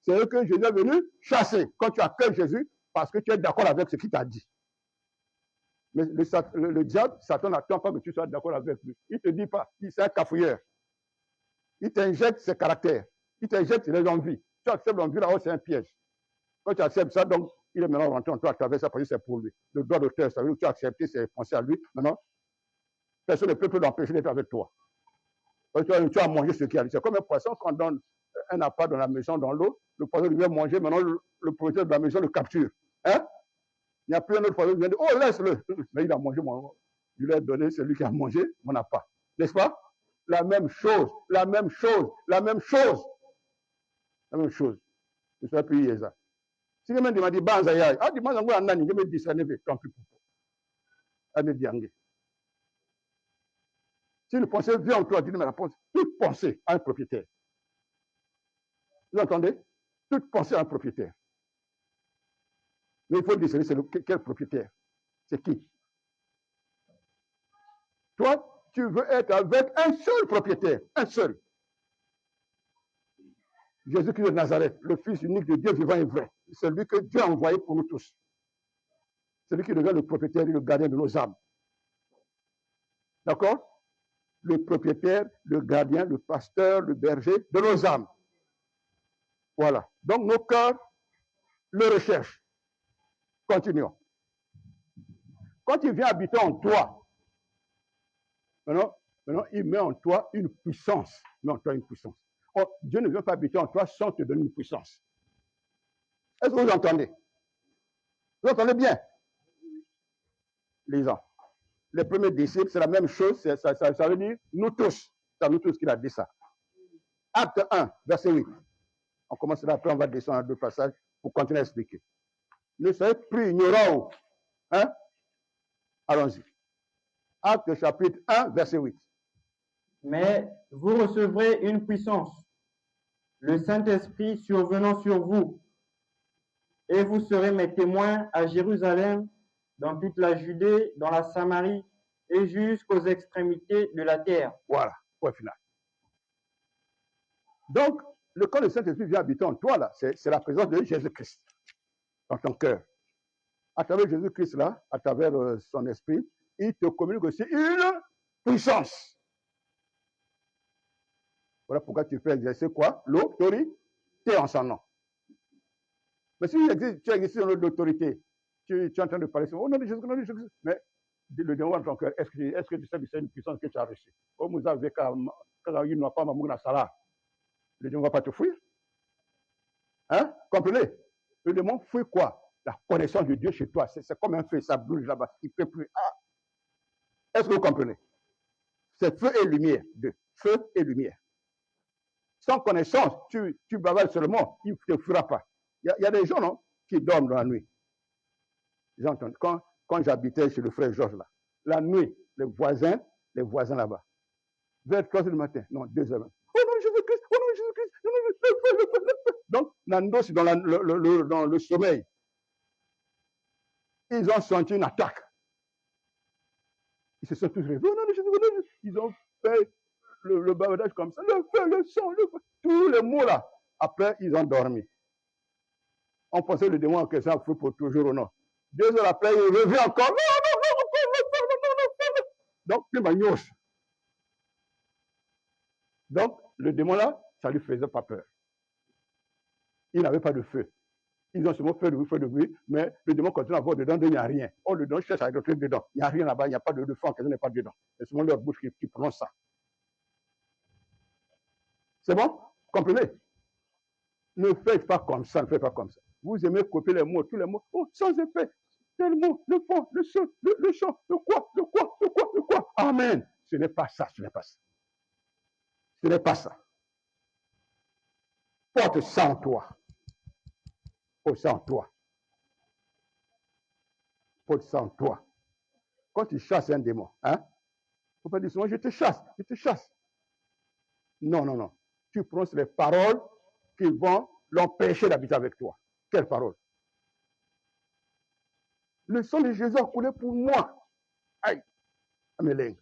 C'est eux que Jésus est venu chasser. Quand tu accueilles Jésus, parce que tu es d'accord avec ce qu'il t'a dit. Mais le diable, Satan n'attend pas que tu sois d'accord avec lui. Il ne te dit pas, c'est un cafouilleur. Il t'injecte ses caractères. Il t'injecte les envies. Tu acceptes l'envie là-haut, c'est un piège. Quand tu acceptes ça, donc, il est maintenant rentré en toi à travers ça parce que c'est pour lui. Le droit d'auteur, ça veut dire que tu as accepté ses pensées à lui. Maintenant, personne ne peut l'empêcher d'être avec toi. Tu as mangé ce qu'il y a. C'est comme un poisson, quand on donne un appât dans la maison, dans l'eau, le poisson vient manger, maintenant le propriétaire de la maison le capture. Hein? Il n'y a plus un autre poisson qui vient dire, oh, laisse-le. Mais il a mangé, je lui ai donné celui qui a mangé mon appât. N'est-ce pas? La même chose, la même chose, la même chose. La même chose. Je ne sais plus ça. Si quelqu'un m'a dit, Banzaya, ah, dis-moi, je vais me discerner, tant pis pour toi. Si le pensée vient en toi, dis mais la pensée, toute pensée a un propriétaire. Vous entendez? Toute pensée a un propriétaire. Mais il faut discerner c'est quel propriétaire. C'est qui? Toi, tu veux être avec un seul propriétaire, un seul. Jésus-Christ de Nazareth, le Fils unique de Dieu vivant et vrai. C'est celui que Dieu a envoyé pour nous tous. C'est lui qui devient le propriétaire et le gardien de nos âmes. D'accord? Le propriétaire, le gardien, le pasteur, le berger de nos âmes. Voilà. Donc nos cœurs le recherchent. Continuons. Quand il vient habiter en toi, maintenant, il met en toi une puissance. Il met en toi une puissance. Or, Dieu ne vient pas habiter en toi sans te donner une puissance. Est-ce que vous entendez? Vous entendez bien? Lisons. Les premiers disciples, c'est la même chose. Ça veut dire nous tous. C'est à nous tous qu'il a dit ça. Acte 1, verset 8. On commence là, après on va descendre à deux passages pour continuer à expliquer. Ne soyez plus ignorants. Hein? Allons-y. Acte chapitre 1, verset 8. Mais vous recevrez une puissance, le Saint-Esprit survenant sur vous, et vous serez mes témoins à Jérusalem, dans toute la Judée, dans la Samarie, et jusqu'aux extrémités de la terre. Voilà, point final. Donc, le corps du Saint-Esprit vient habiter en toi, là, c'est la présence de Jésus-Christ dans ton cœur. À travers Jésus-Christ, là, à travers son esprit, il te communique aussi une puissance. Voilà pourquoi tu peux exercer quoi? L'autorité en son nom. Mais si tu exerces l'autorité, tu es en train de parler au nom de Jésus, mais le démon dans ton cœur, est-ce que tu sais que c'est une puissance que tu as reçue? Oh, vous avez quand il n'a pas maman sala. Le démon ne va pas te fuir. Hein? Comprenez? Le démon fuit quoi? La connaissance de Dieu chez toi. C'est comme un feu, ça brûle là-bas. Il ne peut plus. Ah. Est-ce que vous comprenez? C'est feu et lumière. Feu et lumière. Sans connaissance, tu bavales seulement, il ne te fuira pas. Il y a des gens non, qui dorment dans la nuit. J'entends. Quand j'habitais chez le frère Georges, là, la nuit, les voisins là-bas, vers 3 heures du matin, non, 2 heures. Oh non, Jésus-Christ, oh non, Jésus-Christ, oh non, le. Donc, Nando, c'est dans le sommeil. Ils ont senti une attaque. Ils se sont tous réveillés. Oh non, Jésus-Christ, ils ont fait le bavardage comme ça, le feu, le sang, tous les mots là. Après, ils ont dormi. On pensait le démon en question feu pour toujours ou non. 2 heures après, il revient encore. Donc, il m'a gnos. Donc, le démon là, ça lui faisait pas peur. Il n'avait pas de feu. Ils ont seulement fait de bruit, mais le démon continue à voir dedans, il n'y a rien. Oh, le démon cherche à rentrer dedans. Il n'y a rien là-bas, il n'y a pas de feu, en question n'est pas dedans. C'est seulement leur bouche qui prononce ça. C'est bon? Comprenez? Ne faites pas comme ça, ne faites pas comme ça. Vous aimez copier les mots, tous les mots. Oh, sans effet. Tel mot, le fond, le son, le chant, le quoi. Amen. Ce n'est pas ça, ce n'est pas ça. Ce n'est pas ça. Porte ça en toi. Porte ça en toi. Porte ça en toi. Quand tu chasses un démon, hein, il ne faut pas dire souvent, je te chasse. Non. Tu prononces les paroles qui vont l'empêcher d'habiter avec toi. Quelle parole? Le sang de Jésus a coulé pour moi. Aïe, Amélie.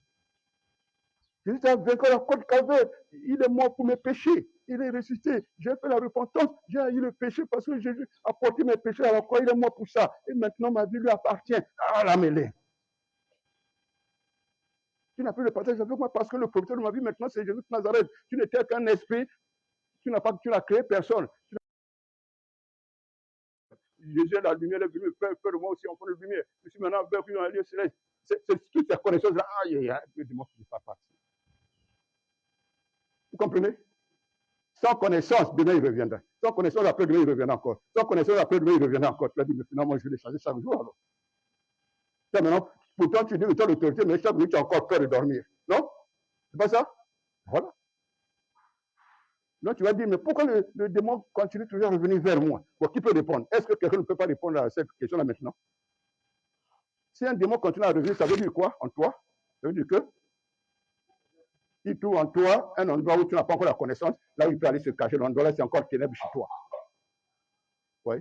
Jésus a vaincu la côte Calvaire. Il est mort pour mes péchés. Il est ressuscité. J'ai fait la repentance. J'ai haï le péché parce que Jésus a porté mes péchés à la croix. Il est mort pour ça. Et maintenant, ma vie lui appartient. Ah, l'Amélie. Tu n'as plus de partage avec moi parce que le propriétaire de ma vie maintenant, c'est Jésus de Nazareth. Tu n'étais qu'un esprit. Tu n'as créé personne. Jésus est la lumière, est venu faire de moi aussi, on prend la lumière. Je suis maintenant avec lui dans un lieu céleste. C'est toutes ces connaissances-là. Aïe, le démon ne fait pas partie. comprenez? Sans connaissance, demain il reviendra. Sans connaissance, après demain il reviendra encore. Sans connaissance, après demain il reviendra encore. Tu as dit, mais finalement, je vais les changer chaque jour alors. Ça, maintenant, pourtant, tu dis que tu as l'autorité, mais chaque nuit, tu as encore peur de dormir. Non? C'est pas ça? Voilà. Donc, tu vas dire, mais pourquoi le démon continue toujours à revenir vers moi? Bon, qui peut répondre? Est-ce que quelqu'un ne peut pas répondre à cette question-là maintenant? Si un démon continue à revenir, ça veut dire quoi en toi? Ça veut dire que il trouve en toi un endroit où tu n'as pas encore la connaissance, là où il peut aller se cacher. L'endroit-là, c'est encore ténèbres chez toi. Oui.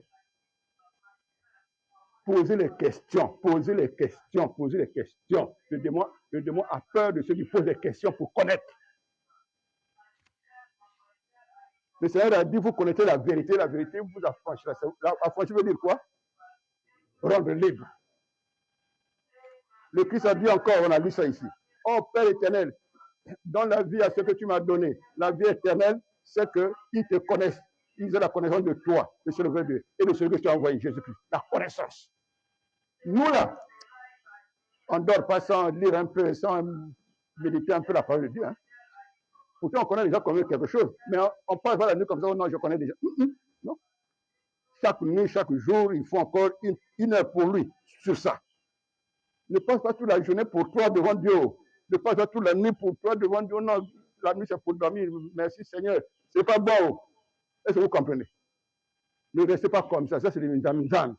Posez les questions, posez les questions, posez les questions. Le démon a peur de ceux qui posent des questions pour connaître. Le Seigneur a dit, vous connaissez la vérité vous affranchira. Affranchir veut dire quoi? Rendre libre. Le Christ a dit encore, on a lu ça ici. Oh Père éternel, donne la vie à ce que tu m'as donné. La vie éternelle, c'est qu'ils te connaissent. Ils ont la connaissance de toi, le Seigneur de Dieu, et de celui que tu as envoyé, Jésus-Christ. La connaissance. Nous là, on ne dort pas sans lire un peu, sans méditer un peu la parole de Dieu. Hein. Pourtant, on connaît déjà combien quelque chose, mais on passe pas la nuit comme ça, oh non, je connais déjà. Non. Chaque nuit, chaque jour, il faut encore une heure pour lui sur ça. Ne passe pas toute la journée pour toi devant Dieu. Ne passe pas toute la nuit pour toi devant Dieu. Non, la nuit c'est pour dormir. Merci Seigneur. C'est pas bon. Est-ce que vous comprenez? Ne restez pas comme ça. Ça, c'est les minzam. Ça,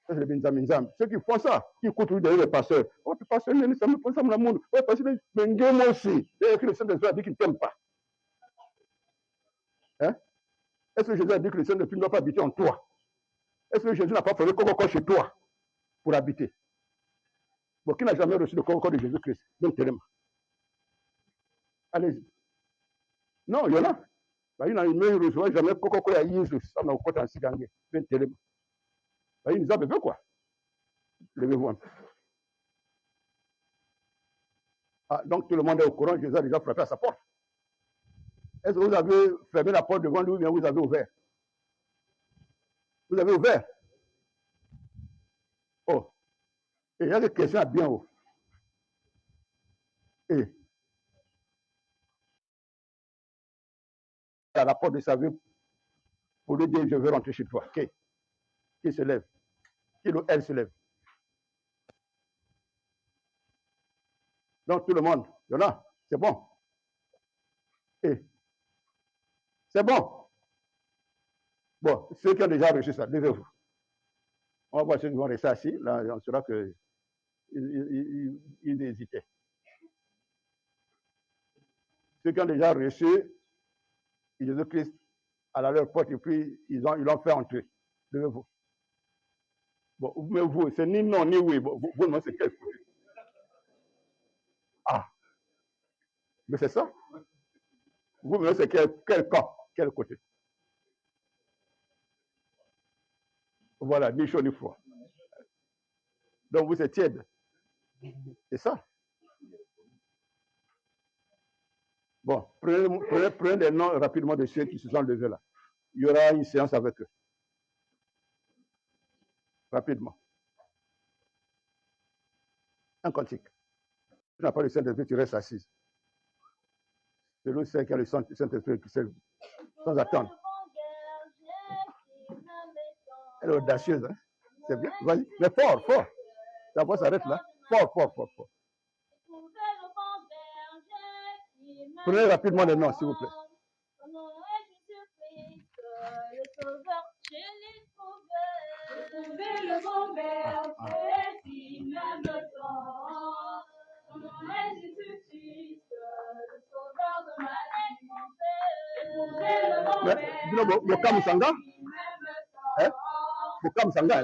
c'est les minzam. Ceux qui font ça, qui courent toujours derrière les pasteurs. Oh, le pasteur, ça me pose ça, mon amour. Oh, parce que moi aussi. Et que le Saint-Esprit a dit qu'il ne t'aime pas. Hein? Est-ce que Jésus a dit que le Saint-Esprit ne doit pas habiter en toi? Est-ce que Jésus n'a pas fait coco chez toi pour habiter? Bon, qui n'a jamais reçu le corps de Jésus-Christ? Donc, tellement. Allez-y. Non, il y en a. Il ne reçoit jamais coco à Jésus. Ça n'a aucun temps gagné. Donc, tellement. Il nous a besoin quoi? Levez-vous un peu. Ah, donc, tout le monde est au courant. Jésus a déjà frappé à sa porte. Est-ce que vous avez fermé la porte devant lui ou bien vous avez ouvert? Vous avez ouvert? Oh. Et il y a des questions à bien haut. Et à la porte de sa vie pour lui dire je veux rentrer chez toi. Qui se lève? Qui ou elle se lève? Donc tout le monde, il y en a, c'est bon. Et c'est bon. Bon, ceux qui ont déjà reçu ça, levez-vous. On va voir ceux qui vont rester assis. Là, on saura qu'ils hésitaient. Ceux qui ont déjà reçu Jésus-Christ à leur porte et puis ils l'ont fait entrer. Levez-vous. Bon, mais vous, c'est ni non ni oui. Vous, c'est quel côté? Ah, mais c'est ça. Vous, c'est quel camp? Quel côté? Voilà, ni chaud ni froid. Donc vous êtes tiède. C'est ça. Bon, prenez des noms rapidement de ceux qui se sont levés là. Il y aura une séance avec eux. Rapidement. Un cantique. Tu n'as pas le Saint-Esprit, tu restes assise. C'est l'autre qui a le Saint-Esprit qui s'élève sans attendre. Elle est audacieuse, hein? C'est bien. Vas-y. Mais fort, fort. Ta voix s'arrête là. Fort, fort, fort, fort. Prenez rapidement les noms, s'il vous plaît. Boka Musanga? Hein? Boka Musanga?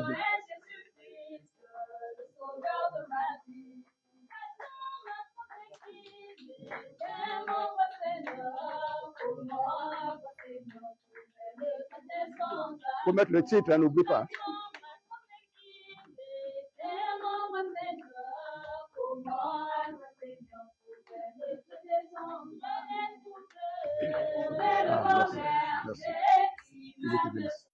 Faut mettre le titre, hein, n'oublie pas. Ah, merci. Merci. Je te bénisse.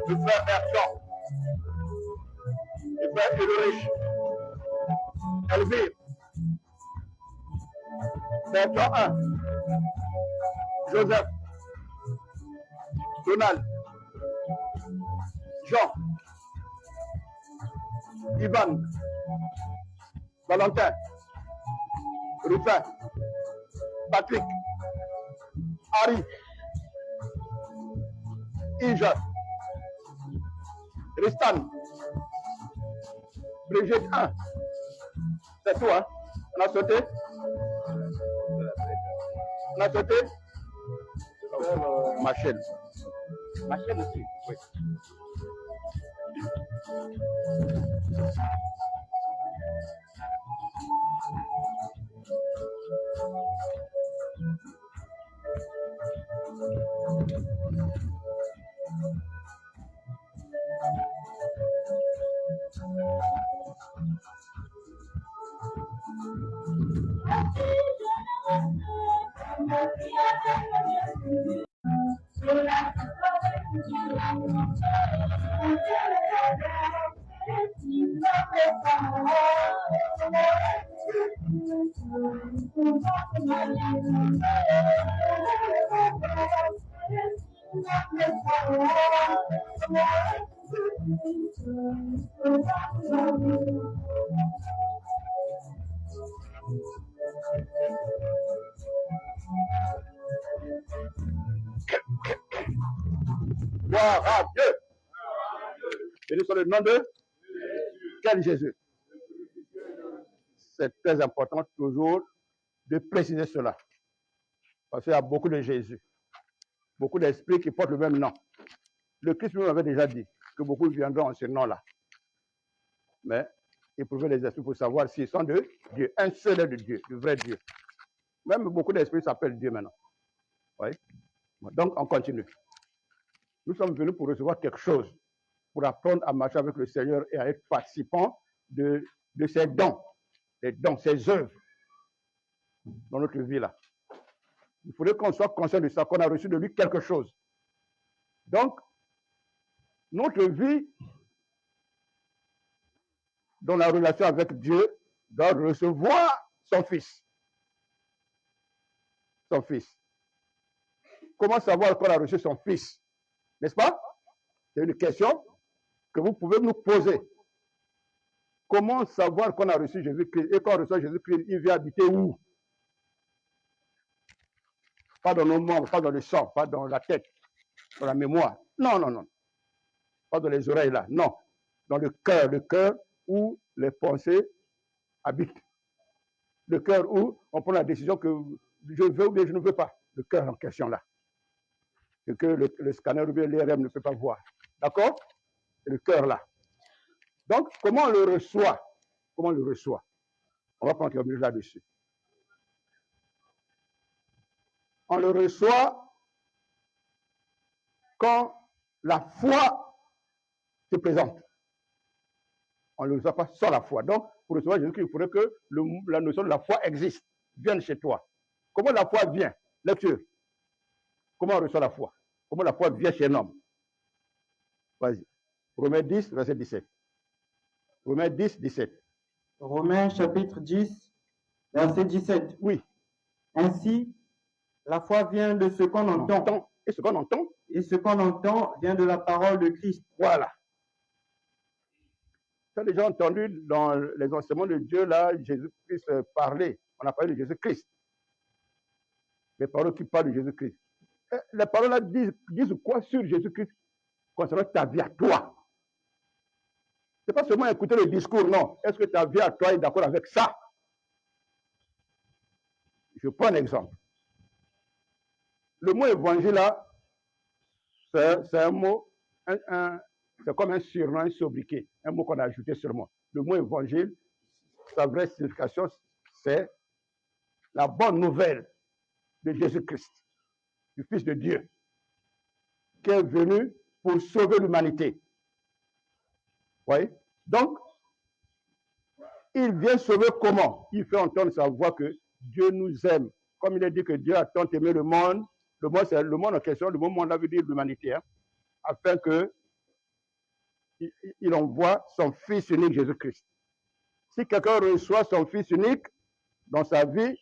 Le frère Bertrand, le frère Ulrich, Elvire, Bertrand 1, Joseph, Donald, Jean, Ivan, Valentin, Rufin, Patrick, Harry, Inja, Ristan, Brigitte 1. C'est tout, hein? On a sauté? On a sauté? Machel. Machel aussi, oui. Gloire à Dieu. Béni soit le nom de quel Jésus. C'est très important toujours de préciser cela. Parce qu'il y a beaucoup de Jésus, beaucoup d'esprits qui portent le même nom. Le Christ lui avait déjà dit que beaucoup viendront en ce nom-là. Mais éprouver les esprits pour savoir s'ils sont de Dieu. Un seul est de Dieu, le vrai Dieu. Même beaucoup d'esprits s'appellent Dieu maintenant. Oui. Donc, on continue. Nous sommes venus pour recevoir quelque chose, pour apprendre à marcher avec le Seigneur et à être participants de ses dons, les dons, ses œuvres dans notre vie là. Il faudrait qu'on soit conscient de ça, qu'on a reçu de lui quelque chose. Donc, notre vie dans la relation avec Dieu doit recevoir son Fils. Son Fils. Comment savoir qu'on a reçu son Fils? N'est-ce pas? C'est une question que vous pouvez nous poser. Comment savoir qu'on a reçu Jésus-Christ? Et quand on reçoit Jésus-Christ, il vient habiter où? Pas dans nos membres, pas dans le sang, pas dans la tête, dans la mémoire. Non, non, non. Pas dans les oreilles là, non. Dans le cœur où les pensées habitent. Le cœur où on prend la décision que je veux ou bien je ne veux pas. Le cœur en question là. Ce que le scanner ou bien l'IRM ne peut pas voir. D'accord? C'est le cœur là. Donc, comment on le reçoit? Comment on le reçoit? On va prendre un minute là-dessus. On le reçoit quand la foi se présente. On ne le reçoit pas sans la foi. Donc, pour recevoir Jésus-Christ, il faudrait que la notion de la foi existe, vienne chez toi. Comment la foi vient? Lecture. Comment on reçoit la foi? Comment la foi vient chez un homme? Vas-y. Romains 10, verset 17. Romains 10, 17. Romains chapitre 10, verset 17. Oui. Ainsi, la foi vient de ce qu'on entend. Et ce qu'on entend? Et ce qu'on entend vient de la parole de Christ. Voilà. Tu as déjà entendu dans les enseignements de Dieu, là, Jésus-Christ parler. On a parlé de Jésus-Christ. Les paroles qui parlent de Jésus-Christ. Les paroles là disent quoi sur Jésus-Christ concernant ta vie à toi? Ce n'est pas seulement écouter le discours, non. Est-ce que ta vie à toi est d'accord avec ça? Je prends un exemple. Le mot évangile là, c'est un mot, c'est comme un surnom, un sobriquet, un mot qu'on a ajouté seulement. Le mot évangile, sa vraie signification, c'est la bonne nouvelle de Jésus-Christ, du Fils de Dieu, qui est venu pour sauver l'humanité. Vous voyez? Donc, il vient sauver comment? Il fait entendre sa voix que Dieu nous aime. Comme il a dit que Dieu a tant aimé le monde c'est le monde en question, le monde veut dire l'humanité, hein, afin que il envoie son Fils unique Jésus-Christ. Si quelqu'un reçoit son Fils unique dans sa vie,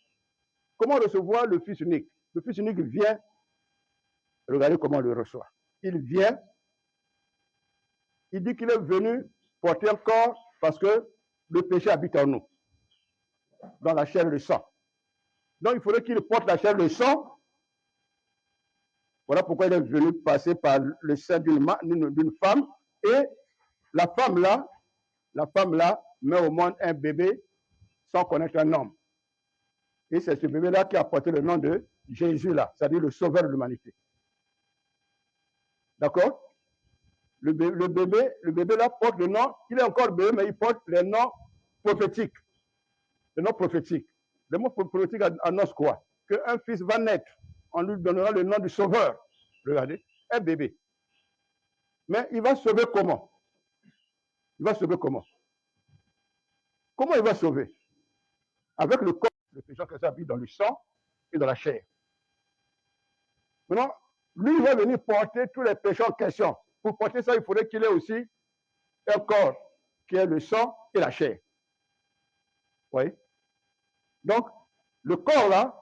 comment recevoir le Fils unique? Le Fils unique vient, regardez comment on le reçoit. Il vient, il dit qu'il est venu porter un corps parce que le péché habite en nous, dans la chair et le sang. Donc il faudrait qu'il porte la chair et le sang. Voilà pourquoi il est venu passer par le sein d'une femme. Et la femme là met au monde un bébé sans connaître un homme. Et c'est ce bébé-là qui a porté le nom de Jésus là, c'est-à-dire le sauveur de l'humanité. D'accord? Le bébé là porte le nom, il est encore bébé, mais il porte le nom prophétique. Le nom prophétique. Le mot prophétique annonce quoi? Qu'un fils va naître. On lui donnera le nom du sauveur. Regardez, un bébé. Mais il va sauver comment? Il va sauver comment? Comment il va sauver? Avec le corps, le péché que ça habite dans le sang et dans la chair. Maintenant, Lui, il va venir porter tous les péchés en question. Pour porter ça, il faudrait qu'il ait aussi un corps qui est le sang et la chair. Oui. Donc, le corps là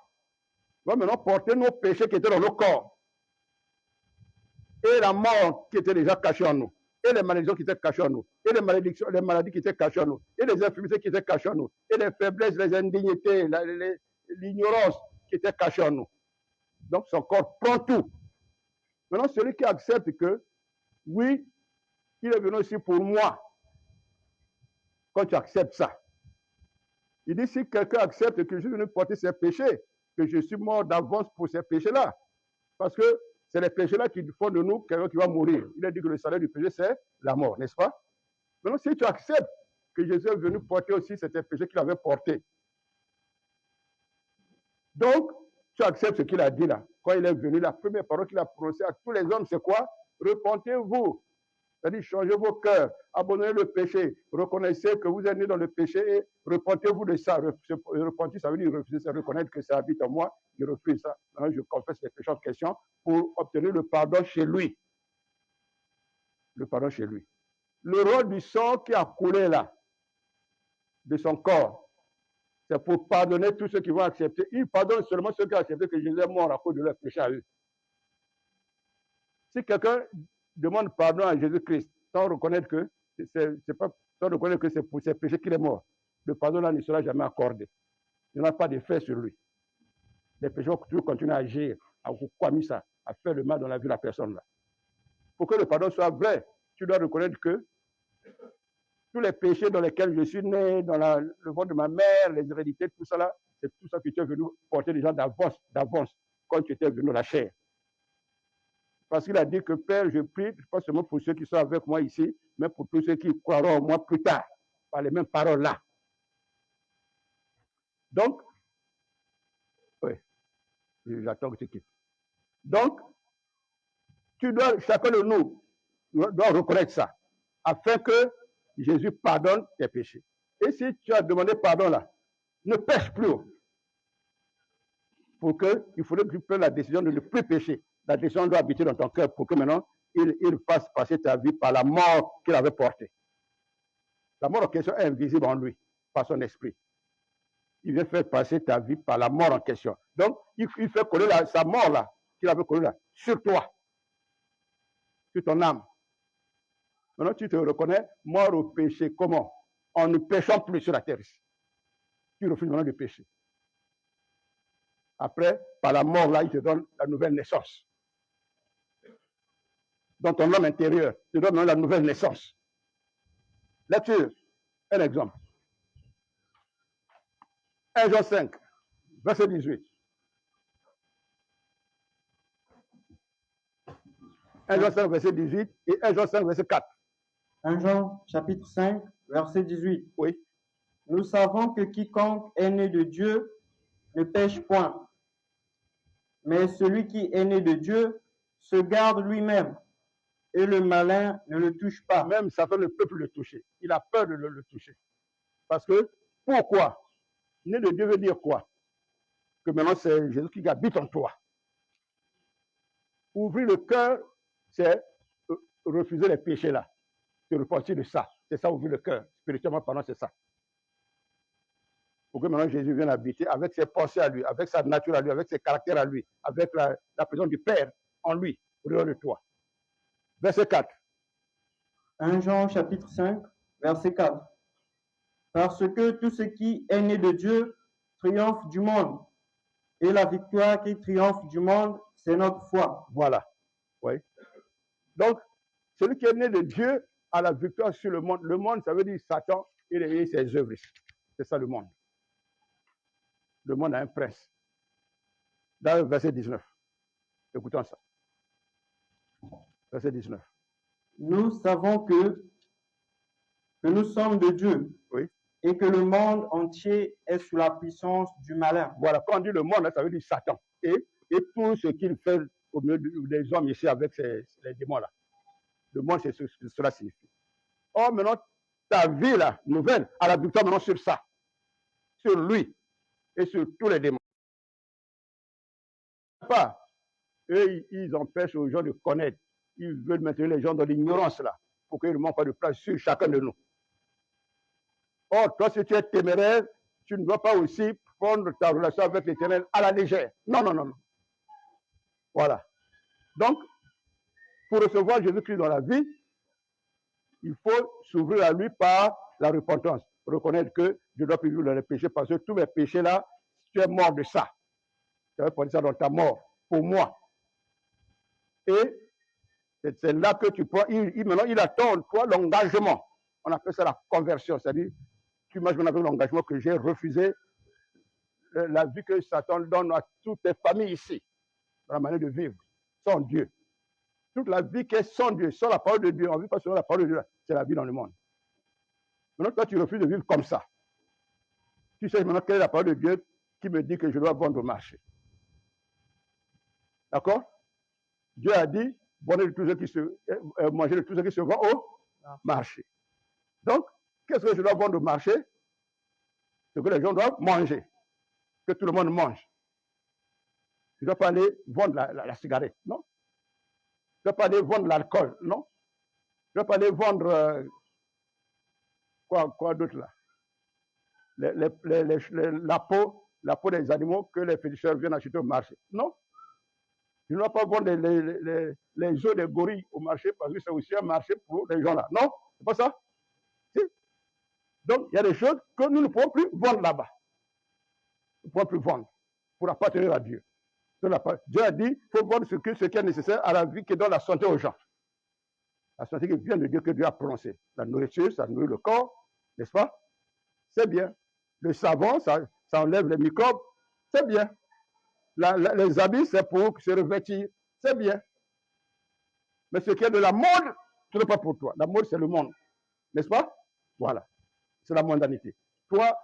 va maintenant porter nos péchés qui étaient dans nos corps. Et la mort qui était déjà cachée en nous. Et les malédictions qui étaient cachées en nous. Et les maladies qui étaient cachées en nous. Et les infirmités qui étaient cachées en nous. Et les faiblesses, les indignités, l'ignorance qui étaient cachées en nous. Donc, son corps prend tout. Maintenant, celui qui accepte que, oui, il est venu aussi pour moi. Quand tu acceptes ça, il dit, si quelqu'un accepte que je suis venu porter ses péchés, que je suis mort d'avance pour ces péchés-là, parce que c'est les péchés-là qui font de nous quelqu'un qui va mourir. Il a dit que le salaire du péché, c'est la mort, n'est-ce pas? Maintenant, si tu acceptes que Jésus est venu porter aussi ces péchés qu'il avait portés, donc, tu acceptes ce qu'il a dit là. Quand il est venu, la première parole qu'il a prononcée à tous les hommes, c'est quoi? Repentez-vous. C'est-à-dire, changez vos cœurs, abandonnez le péché, reconnaissez que vous êtes né dans le péché et repentez-vous de ça. Repentir, ça veut dire refuser, c'est reconnaître que ça habite en moi, je refuse ça. Maintenant, je confesse les péchés en question pour obtenir le pardon chez lui. Le pardon chez lui. Le rôle du sang qui a coulé là, de son corps, c'est pour pardonner tous ceux qui vont accepter. Il pardonne seulement ceux qui ont accepté que Jésus est mort à cause de leur péché à eux. Si quelqu'un demande pardon à Jésus-Christ sans reconnaître que c'est pour ses péchés qu'il est mort, le pardon là ne sera jamais accordé. Il n'y a pas d'effet sur lui. Les péchés vont toujours continuer à agir, à faire le mal dans la vie de la personne là. Pour que le pardon soit vrai, tu dois reconnaître que tous les péchés dans lesquels je suis né, dans le ventre de ma mère, les hérédités, tout ça là, c'est tout ça que tu es venu porter déjà d'avance, quand tu étais venu dans la chair. Parce qu'il a dit que Père, je prie, pas seulement pour ceux qui sont avec moi ici, mais pour tous ceux qui croiront en moi plus tard, par les mêmes paroles là. Donc, oui, j'attends que tu quittes. Donc, chacun de nous doit reconnaître ça, afin que Jésus pardonne tes péchés. Et si tu as demandé pardon là, ne pêche plus. Il faudrait que tu prennes la décision de ne plus pécher. La décision doit habiter dans ton cœur pour que maintenant, il fasse passer ta vie par la mort qu'il avait portée. La mort en question est invisible en lui, par son esprit. Il vient faire passer ta vie par la mort en question. Donc, il fait coller sa mort là, qu'il avait collée là, sur toi, sur ton âme. Maintenant, tu te reconnais mort au péché. Comment? En ne péchant plus sur la terre. Tu refuses maintenant de pécher. Après, par la mort là, il te donne la nouvelle naissance. Dans ton homme intérieur, il te donne la nouvelle naissance. Lecture, un exemple. 1 Jean 5, verset 18. 1 Jean 5, verset 18 et 1 Jean 5, verset 4. 1 Jean, chapitre 5, verset 18. Oui. Nous savons que quiconque est né de Dieu ne pêche point. Mais celui qui est né de Dieu se garde lui-même, et le malin ne le touche pas. Même Satan ne peut plus le toucher. Il a peur de le toucher. Parce que, pourquoi? Né de Dieu veut dire quoi? Que maintenant c'est Jésus qui habite en toi. Ouvrir le cœur, c'est refuser les péchés là. Se repentir de ça. C'est ça, ouvrir le cœur. Spirituellement parlant, c'est ça. Pour que maintenant Jésus vienne habiter avec ses pensées à lui, avec sa nature à lui, avec ses caractères à lui, avec la présence du Père en lui, au-dedans de toi. Verset 4. 1 Jean chapitre 5, verset 4. Parce que tout ce qui est né de Dieu triomphe du monde. Et la victoire qui triomphe du monde, c'est notre foi. Voilà. Oui. Donc, celui qui est né de Dieu a la victoire sur le monde. Le monde, ça veut dire Satan et ses œuvres. C'est ça le monde. Le monde a un prince. Dans le verset 19. Écoutons ça. Verset 19. Nous savons que nous sommes de Dieu. Oui. Et que le monde entier est sous la puissance du malin. Voilà, quand on dit le monde, ça veut dire Satan. Et tout ce qu'il fait au milieu des hommes ici avec les démons-là. Le monde, c'est ce que cela signifie. Or, maintenant, ta vie, là, nouvelle, a la victoire maintenant sur ça. Sur lui et sur tous les démons. Pas eux, ils empêchent aux gens de connaître. Ils veulent maintenir les gens dans l'ignorance là, pour qu'ils ne manquent pas de place sur chacun de nous. Or, toi, si tu es téméraire, tu ne dois pas aussi prendre ta relation avec l'Éternel à la légère. Non, non, non, non. Voilà. Donc, pour recevoir Jésus-Christ dans la vie, il faut s'ouvrir à lui par la repentance. Reconnaître que je dois plus vivre dans les péchés parce que tous mes péchés là, tu es mort de ça. Tu as porté ça dans ta mort pour moi. Et c'est là que tu prends, maintenant il attend de toi l'engagement. On appelle ça la conversion, c'est-à-dire, tu imagines avec l'engagement que j'ai refusé la vie que Satan donne à toutes les familles ici, dans la manière de vivre, sans Dieu. Toute la vie qui est sans Dieu, sans la parole de Dieu, on ne vit pas selon la parole de Dieu, c'est la vie dans le monde. Maintenant, toi, tu refuses de vivre comme ça. Tu sais maintenant quelle est la parole de Dieu qui me dit que je dois vendre au marché. D'accord? Dieu a dit, manger de tout ce qui se vend au marché. Donc, qu'est-ce que je dois vendre au marché? Ce que les gens doivent manger. Que tout le monde mange. Tu ne dois pas aller vendre la cigarette, non? Tu ne dois pas aller vendre l'alcool, non? Tu ne dois pas aller vendre quoi d'autre là? La peau des animaux que les féticheurs viennent acheter au marché. Non? Tu ne dois pas vendre les os des gorilles au marché parce que c'est aussi un marché pour les gens là. Non? C'est pas ça? Si? Donc, il y a des choses que nous ne pouvons plus vendre là-bas. Nous ne pouvons plus vendre pour appartenir à Dieu. Dieu a dit qu'il faut vendre ce qui est nécessaire à la vie qui donne la santé aux gens. La santé qui vient de Dieu, que Dieu a prononcée. La nourriture, ça nourrit le corps, n'est-ce pas? C'est bien. Le savon, ça enlève les microbes, c'est bien. Les habits, c'est pour se revêtir, c'est bien. Mais ce qui est de la mode, ce n'est pas pour toi. La mode, c'est le monde, n'est-ce pas? Voilà. C'est la mondanité. Toi,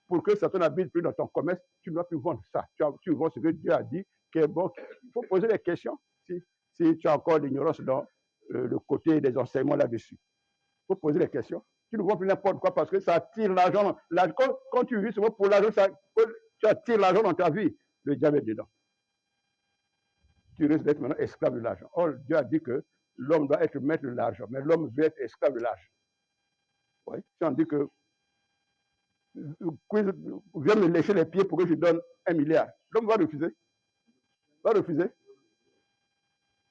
pour que Satan n'habite plus dans ton commerce, tu ne dois plus vendre ça. Tu vends ce que Dieu a dit, qui est bon. Il faut poser des questions si tu as encore l'ignorance dans le côté des enseignements là-dessus. Il faut poser des questions. Tu ne vends plus n'importe quoi parce que ça attire l'argent. Quand tu vis seulement pour l'argent, tu attires l'argent dans ta vie. Le diable est dedans. Tu risques d'être maintenant esclave de l'argent. Or, Dieu a dit que l'homme doit être maître de l'argent, mais l'homme veut être esclave de l'argent. Oui. Si on dit que viens me lécher les pieds pour que je donne 1 milliard, l'homme va refuser. Va refuser.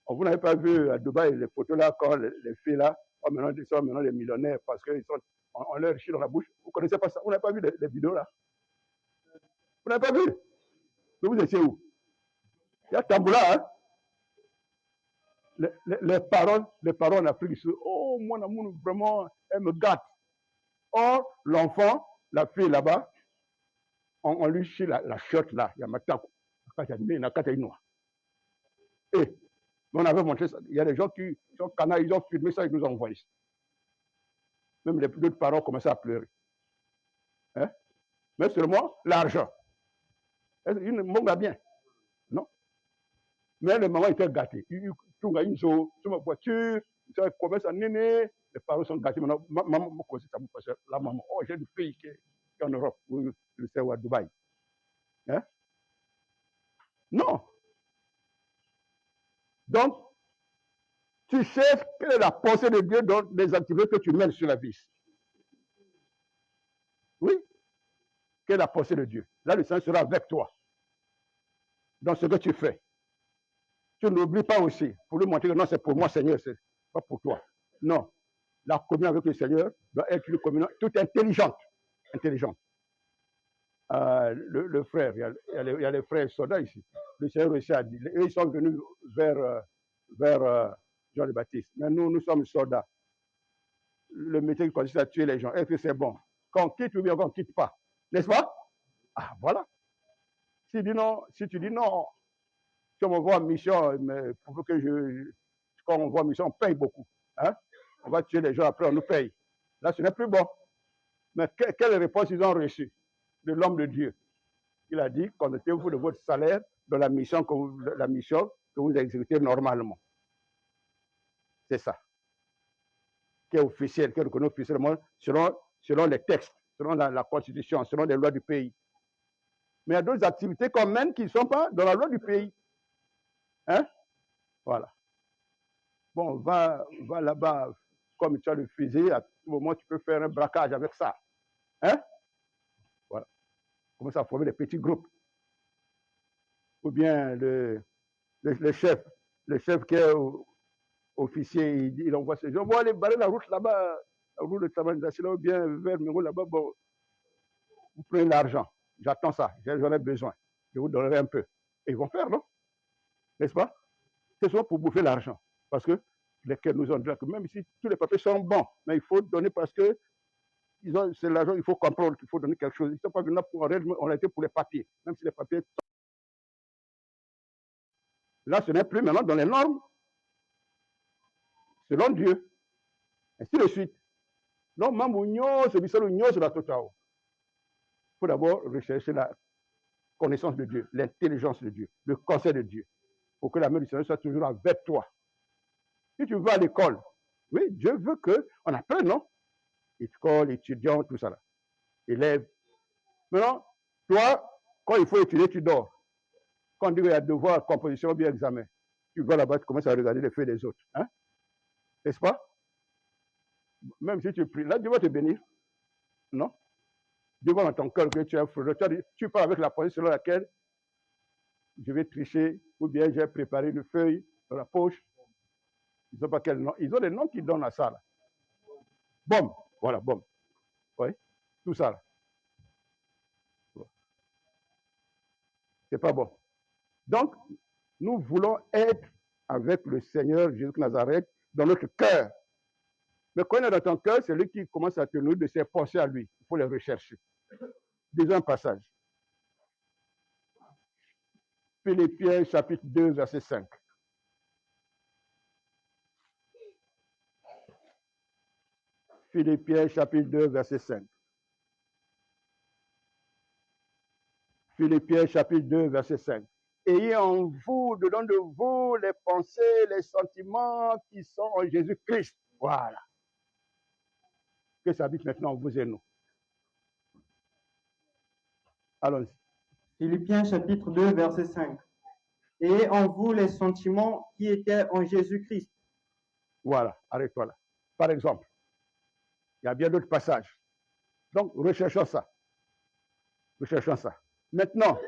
Vous n'avez pas vu à Dubaï les photos là, quand les filles là, maintenant, ils sont maintenant des millionnaires parce qu'on leur chie dans la bouche. Vous ne connaissez pas ça? Vous n'avez pas vu les vidéos là? Vous n'avez pas vu? Mais vous étiez où? Il y a Tamboula, hein? Les parents en Afrique, ils se disent, oh, mon amour, vraiment, elle me gâte. Or, l'enfant, la fille là-bas, on lui chie la chiotte là, il y a matako. Et on avait montré ça. Il y a des gens qui sont canards, ils ont filmé ça, ils nous ont envoyé ça. Même les d'autres parents commençaient à pleurer. Hein? Mais seulement l'argent. Il ne manque bien. Non? Mais le maman était gâté. Il a une sur ma voiture, il commence à néner, les parents sont gâtés. Maintenant, maman, ça me passe. La maman, oh, j'ai une fille qui est en Europe, je sais où, à Dubaï. Hein? Non. Donc, tu sais quelle est la pensée de Dieu dans les activités que tu mènes sur la vie. Oui. Quelle est la pensée de Dieu? Là, le Seigneur sera avec toi dans ce que tu fais. Tu n'oublies pas aussi, pour lui montrer que non, c'est pour moi, Seigneur, c'est pas pour toi. Non. La communion avec le Seigneur doit être une communion toute intelligente. Intelligente. Le frère, il y a les frères soldats ici. Le Seigneur aussi a dit, eux, ils sont venus vers Jean le Baptiste. Mais nous sommes soldats. Le métier qui consiste à tuer les gens. Est-ce que c'est bon? Quand on quitte ou bien quand on ne quitte pas? N'est-ce pas? Ah, voilà. Si tu dis non, si on m'envoie en mission, mais pour que quand on m'envoie en mission, on paye beaucoup. Hein? On va tuer les gens, après on nous paye. Là, ce n'est plus bon. Mais quelle réponse ils ont reçue de l'homme de Dieu? Il a dit, contentez-vous de votre salaire dans la mission que vous exécutez normalement. C'est ça. Qui est officiel, qui est reconnu officiellement selon les textes, selon la constitution, selon les lois du pays. Mais il y a d'autres activités qu'on mène qui ne sont pas dans la loi du pays. Hein? Voilà. Bon, va là-bas, comme tu as le fusil, à tout moment, tu peux faire un braquage avec ça. Hein? Voilà. Commence à former des petits groupes. Ou bien le chef qui est officier, il envoie ses gens. Bon, allez barrer la route là-bas, la route de Tamanzasila ou bien vers Mengo là-bas. Bon, vous prenez l'argent. J'attends ça. J'en ai besoin. Je vous donnerai un peu. Et ils vont faire, non? N'est-ce pas? C'est souvent pour bouffer l'argent. Parce que lesquels nous ont dit que même si tous les papiers sont bons, mais il faut donner parce que c'est l'argent, il faut comprendre qu'il faut donner quelque chose. Ils ne sont pas venus pour en réalité pour les papiers. Même si les papiers. Là, ce n'est plus maintenant dans les normes, selon Dieu. Ainsi de suite. Donc, Mambougnon, c'est Bissalugnon, c'est la Totao. Il faut d'abord rechercher la connaissance de Dieu, l'intelligence de Dieu, le conseil de Dieu, pour que la main du Seigneur soit toujours avec toi. Si tu vas à l'école, oui, Dieu veut qu'on apprenne, non? École, étudiant, tout ça là. Élève. Maintenant, toi, quand il faut étudier, tu dors. Quand on dit qu'il y a devoir, composition, bien examen, tu vas là-bas, tu commences à regarder les feuilles des autres. Hein? N'est-ce pas? Même si tu pries, là, Dieu va te bénir. Non? Dieu voit dans ton cœur que tu es frustré. Tu parles avec la pensée selon laquelle je vais tricher, ou bien j'ai préparé une feuille dans la poche. Ils n'ont pas quel nom. Ils ont des noms qui donnent à ça. Là. Bon, voilà, bon. Oui, tout ça. Là. C'est pas bon. Donc, nous voulons être avec le Seigneur Jésus de Nazareth dans notre cœur. Mais quand on est dans ton cœur, c'est lui qui commence à te nourrir de ses pensées à lui. Il faut les rechercher. Disons un passage. Philippiens chapitre 2, verset 5. Philippiens chapitre 2, verset 5. Philippiens chapitre 2, verset 5. Ayez en vous, dedans de vous, les pensées, les sentiments qui sont en Jésus-Christ. Voilà. Que ça habite maintenant en vous et nous. Allons-y. Philippiens chapitre 2, verset 5. Et en vous les sentiments qui étaient en Jésus-Christ. Voilà, arrête-toi là. Par exemple, il y a bien d'autres passages. Donc, recherchons ça. Recherchons ça. Maintenant,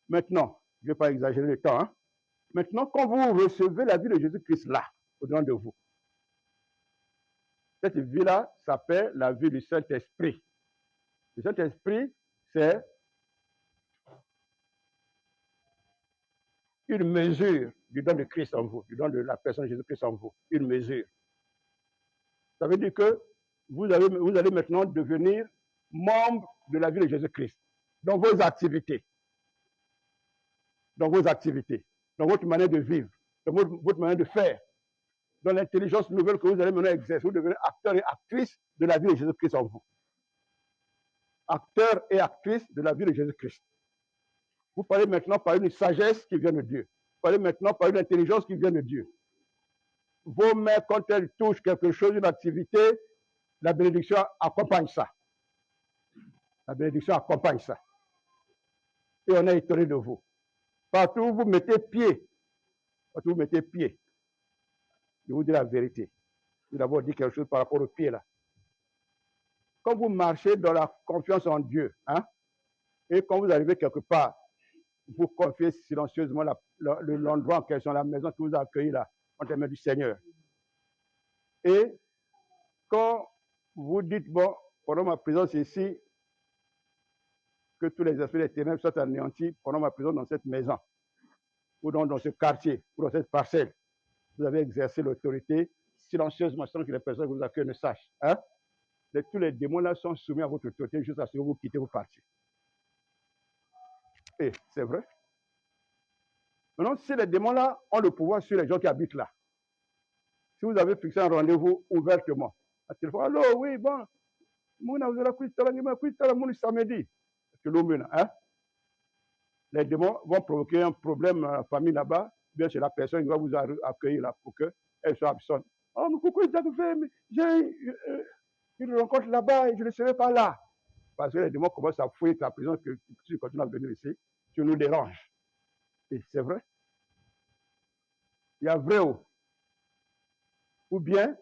je ne vais pas exagérer le temps. Hein? Maintenant, quand vous recevez la vie de Jésus-Christ là, au-dedans de vous, cette vie-là s'appelle la vie du Saint-Esprit. Le Saint-Esprit, c'est une mesure du don de Christ en vous, du don de la personne de Jésus-Christ en vous. Une mesure. Ça veut dire que vous allez maintenant devenir membre de la vie de Jésus-Christ dans vos activités. Dans votre manière de vivre, dans votre manière de faire, dans l'intelligence nouvelle que vous allez maintenant exercer. Vous devenez acteur et actrice de la vie de Jésus-Christ en vous. Acteur et actrice de la vie de Jésus-Christ. Vous parlez maintenant par une sagesse qui vient de Dieu. Vous parlez maintenant par une intelligence qui vient de Dieu. Vos mains, quand elles touchent quelque chose, une activité, la bénédiction accompagne ça. La bénédiction accompagne ça. Et on est étonné de vous. Partout où vous mettez pied, je vous dis la vérité. Je vais d'abord dire quelque chose par rapport au pied là. Quand vous marchez dans la confiance en Dieu, hein, et quand vous arrivez quelque part, vous confiez silencieusement l'endroit en question, la maison qui vous a accueilli là, entre les mains du Seigneur. Et quand vous dites, bon, pendant ma présence ici, que tous les esprits des ténèbres soient anéantis pendant ma présence dans cette maison, ou dans ce quartier, ou dans cette parcelle, vous avez exercé l'autorité silencieusement, sans que les personnes qui vous accueillent ne sachent. Hein? Tous les démons là sont soumis à votre autorité jusqu'à ce que vous quittez, vous partiez. Et c'est vrai. Maintenant, si les démons là ont le pouvoir sur les gens qui habitent là, si vous avez fixé un rendez-vous ouvertement, à téléphone, allô, oui, bon, samedi, hein? Les démons vont provoquer un problème dans la famille là-bas, bien c'est la personne qui va vous accueillir là pour qu'elle soit absente. Oh, mais pourquoi tu as fait? J'ai une rencontre là-bas et je ne serai pas là. Parce que les démons commencent à fouiller ta prison, que si tu continues à venir ici, tu nous déranges. Et c'est vrai. Il y a vrai ou bien,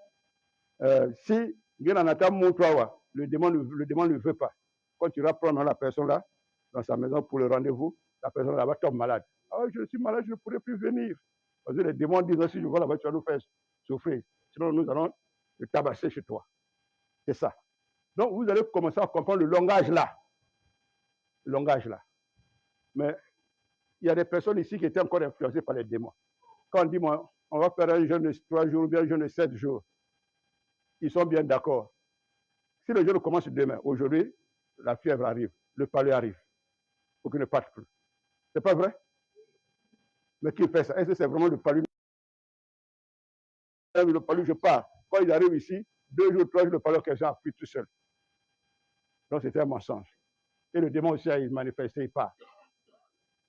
si le démon ne veut pas. Quand tu vas prendre la personne là, dans sa maison pour le rendez-vous, la personne là-bas tombe malade. Ah, je suis malade, je ne pourrai plus venir. Parce que les démons disent, si je vois là-bas, tu vas nous faire souffrir. Sinon, nous allons te tabasser chez toi. C'est ça. Donc, vous allez commencer à comprendre le langage là. Le langage là. Mais il y a des personnes ici qui étaient encore influencées par les démons. Quand on dit, moi, on va faire un jeûne de 3 jours ou bien un jeûne de 7 jours, ils sont bien d'accord. Si le jeûne commence demain, aujourd'hui, la fièvre arrive, le palud arrive. Il faut qu'il ne parte plus. C'est pas vrai? Mais qui fait ça? Est-ce que c'est vraiment le palud? Le palud, je pars. Quand il arrive ici, 2 jours, 3 jours, le palud, quelqu'un a pris tout seul. Donc c'était un mensonge. Et le démon aussi, il manifestait, il part.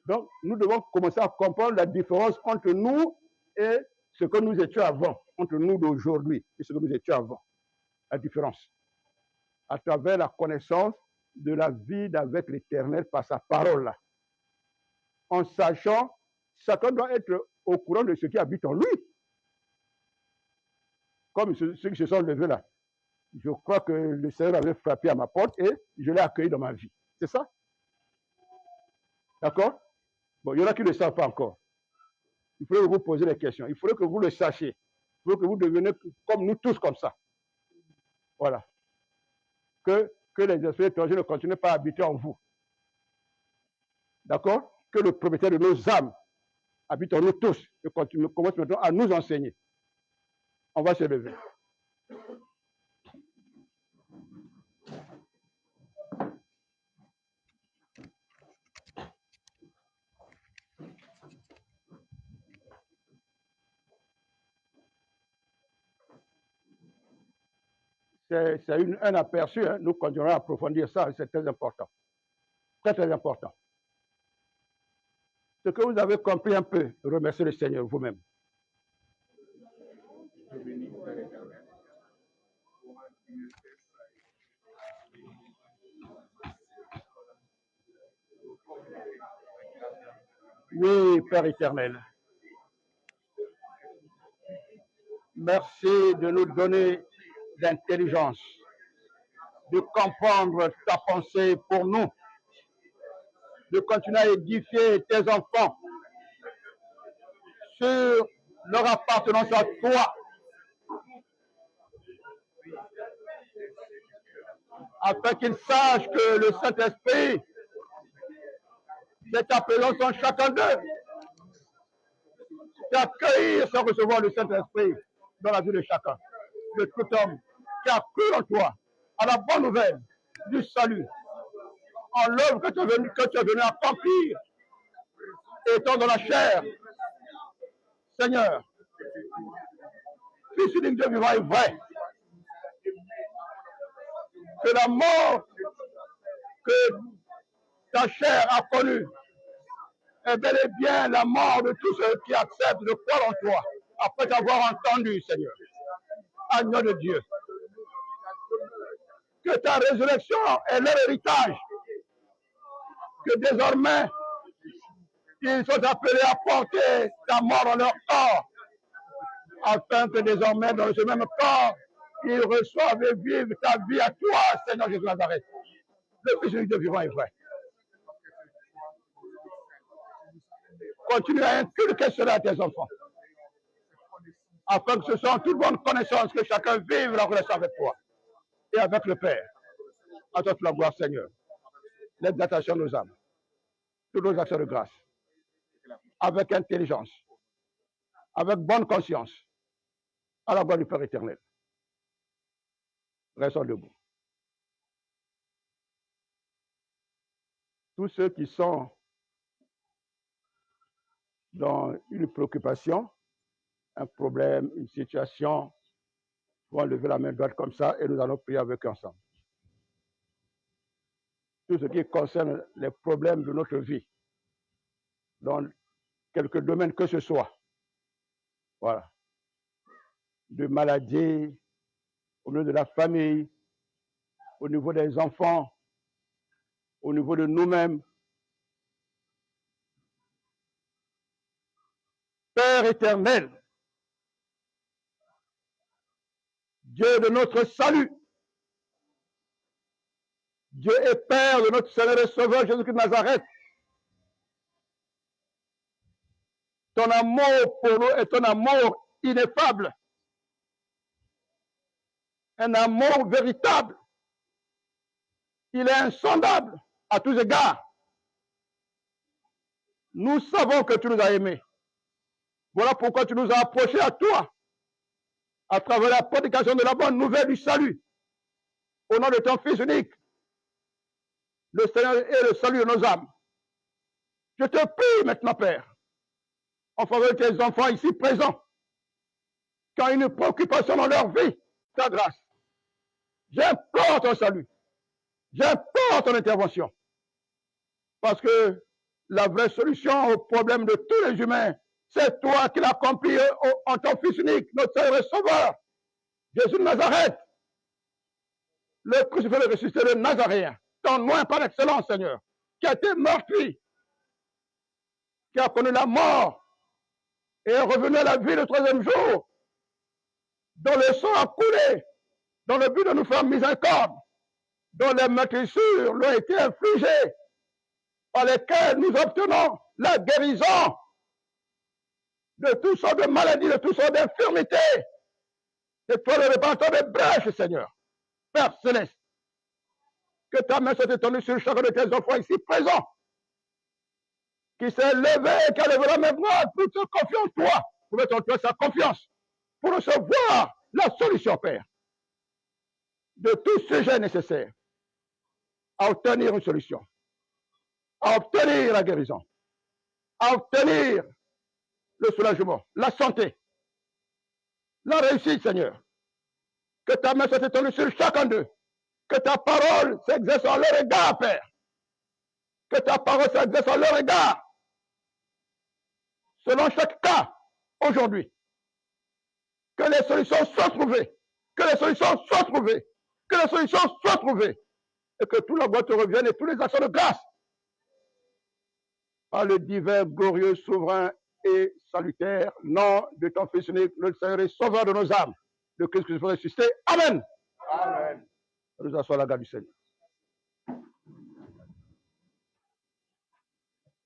Donc, nous devons commencer à comprendre la différence entre nous et ce que nous étions avant, entre nous d'aujourd'hui et ce que nous étions avant. La différence. À travers la connaissance de la vie avec l'Éternel par sa parole là. En sachant, chacun doit être au courant de ce qui habite en lui. Comme ceux qui se sont levés là. Je crois que le Seigneur avait frappé à ma porte et je l'ai accueilli dans ma vie. C'est ça? D'accord? Bon, il y en a qui ne le savent pas encore. Il faudrait vous poser des questions. Il faudrait que vous le sachiez. Il faudrait que vous deveniez comme nous tous comme ça. Voilà. Que les esprits étrangers ne continuent pas à habiter en vous. D'accord? Que le propriétaire de nos âmes habite en nous tous et commence maintenant à nous enseigner. On va se lever. C'est un aperçu, hein. Nous continuerons à approfondir ça, c'est très important. Très, très important. Ce que vous avez compris un peu, remerciez le Seigneur vous-même. Oui, Père éternel. Merci de nous donner l'intelligence, de comprendre ta pensée pour nous, de continuer à édifier tes enfants sur leur appartenance à toi, afin qu'ils sachent que le Saint-Esprit est appelé en chacun d'eux, d'accueillir sans recevoir le Saint-Esprit dans la vie de chacun, de tout homme qui a cru en toi, à la bonne nouvelle du salut, en l'œuvre que tu es venu accomplir, étant dans la chair. Seigneur, Fils unique de vivant et vrai, que la mort que ta chair a connue est bel et bien la mort de tous ceux qui acceptent de croire en toi, après avoir entendu, Seigneur, agneau de Dieu. Que ta résurrection est leur héritage, que désormais, ils sont appelés à porter ta mort dans leur corps, afin que désormais, dans ce même corps, ils reçoivent et vivent ta vie à toi, Seigneur Jésus Nazareth, le Fils unique de vivant et vrai. Continue à inculquer cela à tes enfants, afin que ce soit en toute bonne connaissance que chacun vive la relation avec toi et avec le Père. À toi la gloire, Seigneur. L'exaltation de nos âmes, toutes nos actions de grâce, avec intelligence, avec bonne conscience, à la gloire du Père éternel. Restons debout. Tous ceux qui sont dans une préoccupation, un problème, une situation, vont lever la main droite comme ça et nous allons prier avec eux ensemble. Tout ce qui concerne les problèmes de notre vie, dans quelque domaine que ce soit, voilà, de maladie, au niveau de la famille, au niveau des enfants, au niveau de nous-mêmes. Père éternel, Dieu de notre salut, Dieu et Père de notre Seigneur et Sauveur Jésus-Christ de Nazareth, ton amour pour nous est un amour ineffable, un amour véritable. Il est insondable à tous égards. Nous savons que tu nous as aimés. Voilà pourquoi tu nous as approchés à toi, à travers la prédication de la bonne nouvelle du salut. Au nom de ton Fils unique, le Seigneur est le salut de nos âmes. Je te prie maintenant, Père, en faveur de tes enfants ici présents, qui ont une préoccupation dans leur vie, ta grâce. J'implore ton salut. J'implore ton intervention. Parce que la vraie solution au problème de tous les humains, c'est toi qui l'as accompli en ton Fils unique, notre Seigneur et Sauveur, Jésus de Nazareth, le crucifié et ressuscité de Nazaréen, ton loin par excellence, Seigneur, qui a été meurtri, qui a connu la mort et est revenu à la vie le troisième jour, dont le sang a coulé, dans le but de nous faire miséricorde, dont les meurtrissures lui ont été infligées, par lesquelles nous obtenons la guérison de toutes sortes de maladies, de toutes sortes d'infirmités. Et toi, le répentant des brèches, Seigneur, Père Céleste, que ta main soit étendue sur chacun de tes enfants ici présents, qui s'est levé, qui a levé la main droite pour te confier en toi, pour mettre en toi sa confiance, pour recevoir la solution, Père, de tout sujet nécessaire à obtenir une solution, à obtenir la guérison, à obtenir le soulagement, la santé, la réussite, Seigneur. Que ta main soit étendue sur chacun d'eux. Que ta parole s'exerce en leur égard, Père. Que ta parole s'exerce en leur égard. Selon chaque cas, aujourd'hui. Que les solutions soient trouvées. Que les solutions soient trouvées. Que les solutions soient trouvées. Et que tout la gloire te revienne et tous les actions de grâce. Par le divin, glorieux, souverain et salutaire nom de ton Fils unique, le Seigneur et Sauveur de nos âmes, le Christ ressuscité. Amen. Amen. Nous assoyons la garde du Seigneur.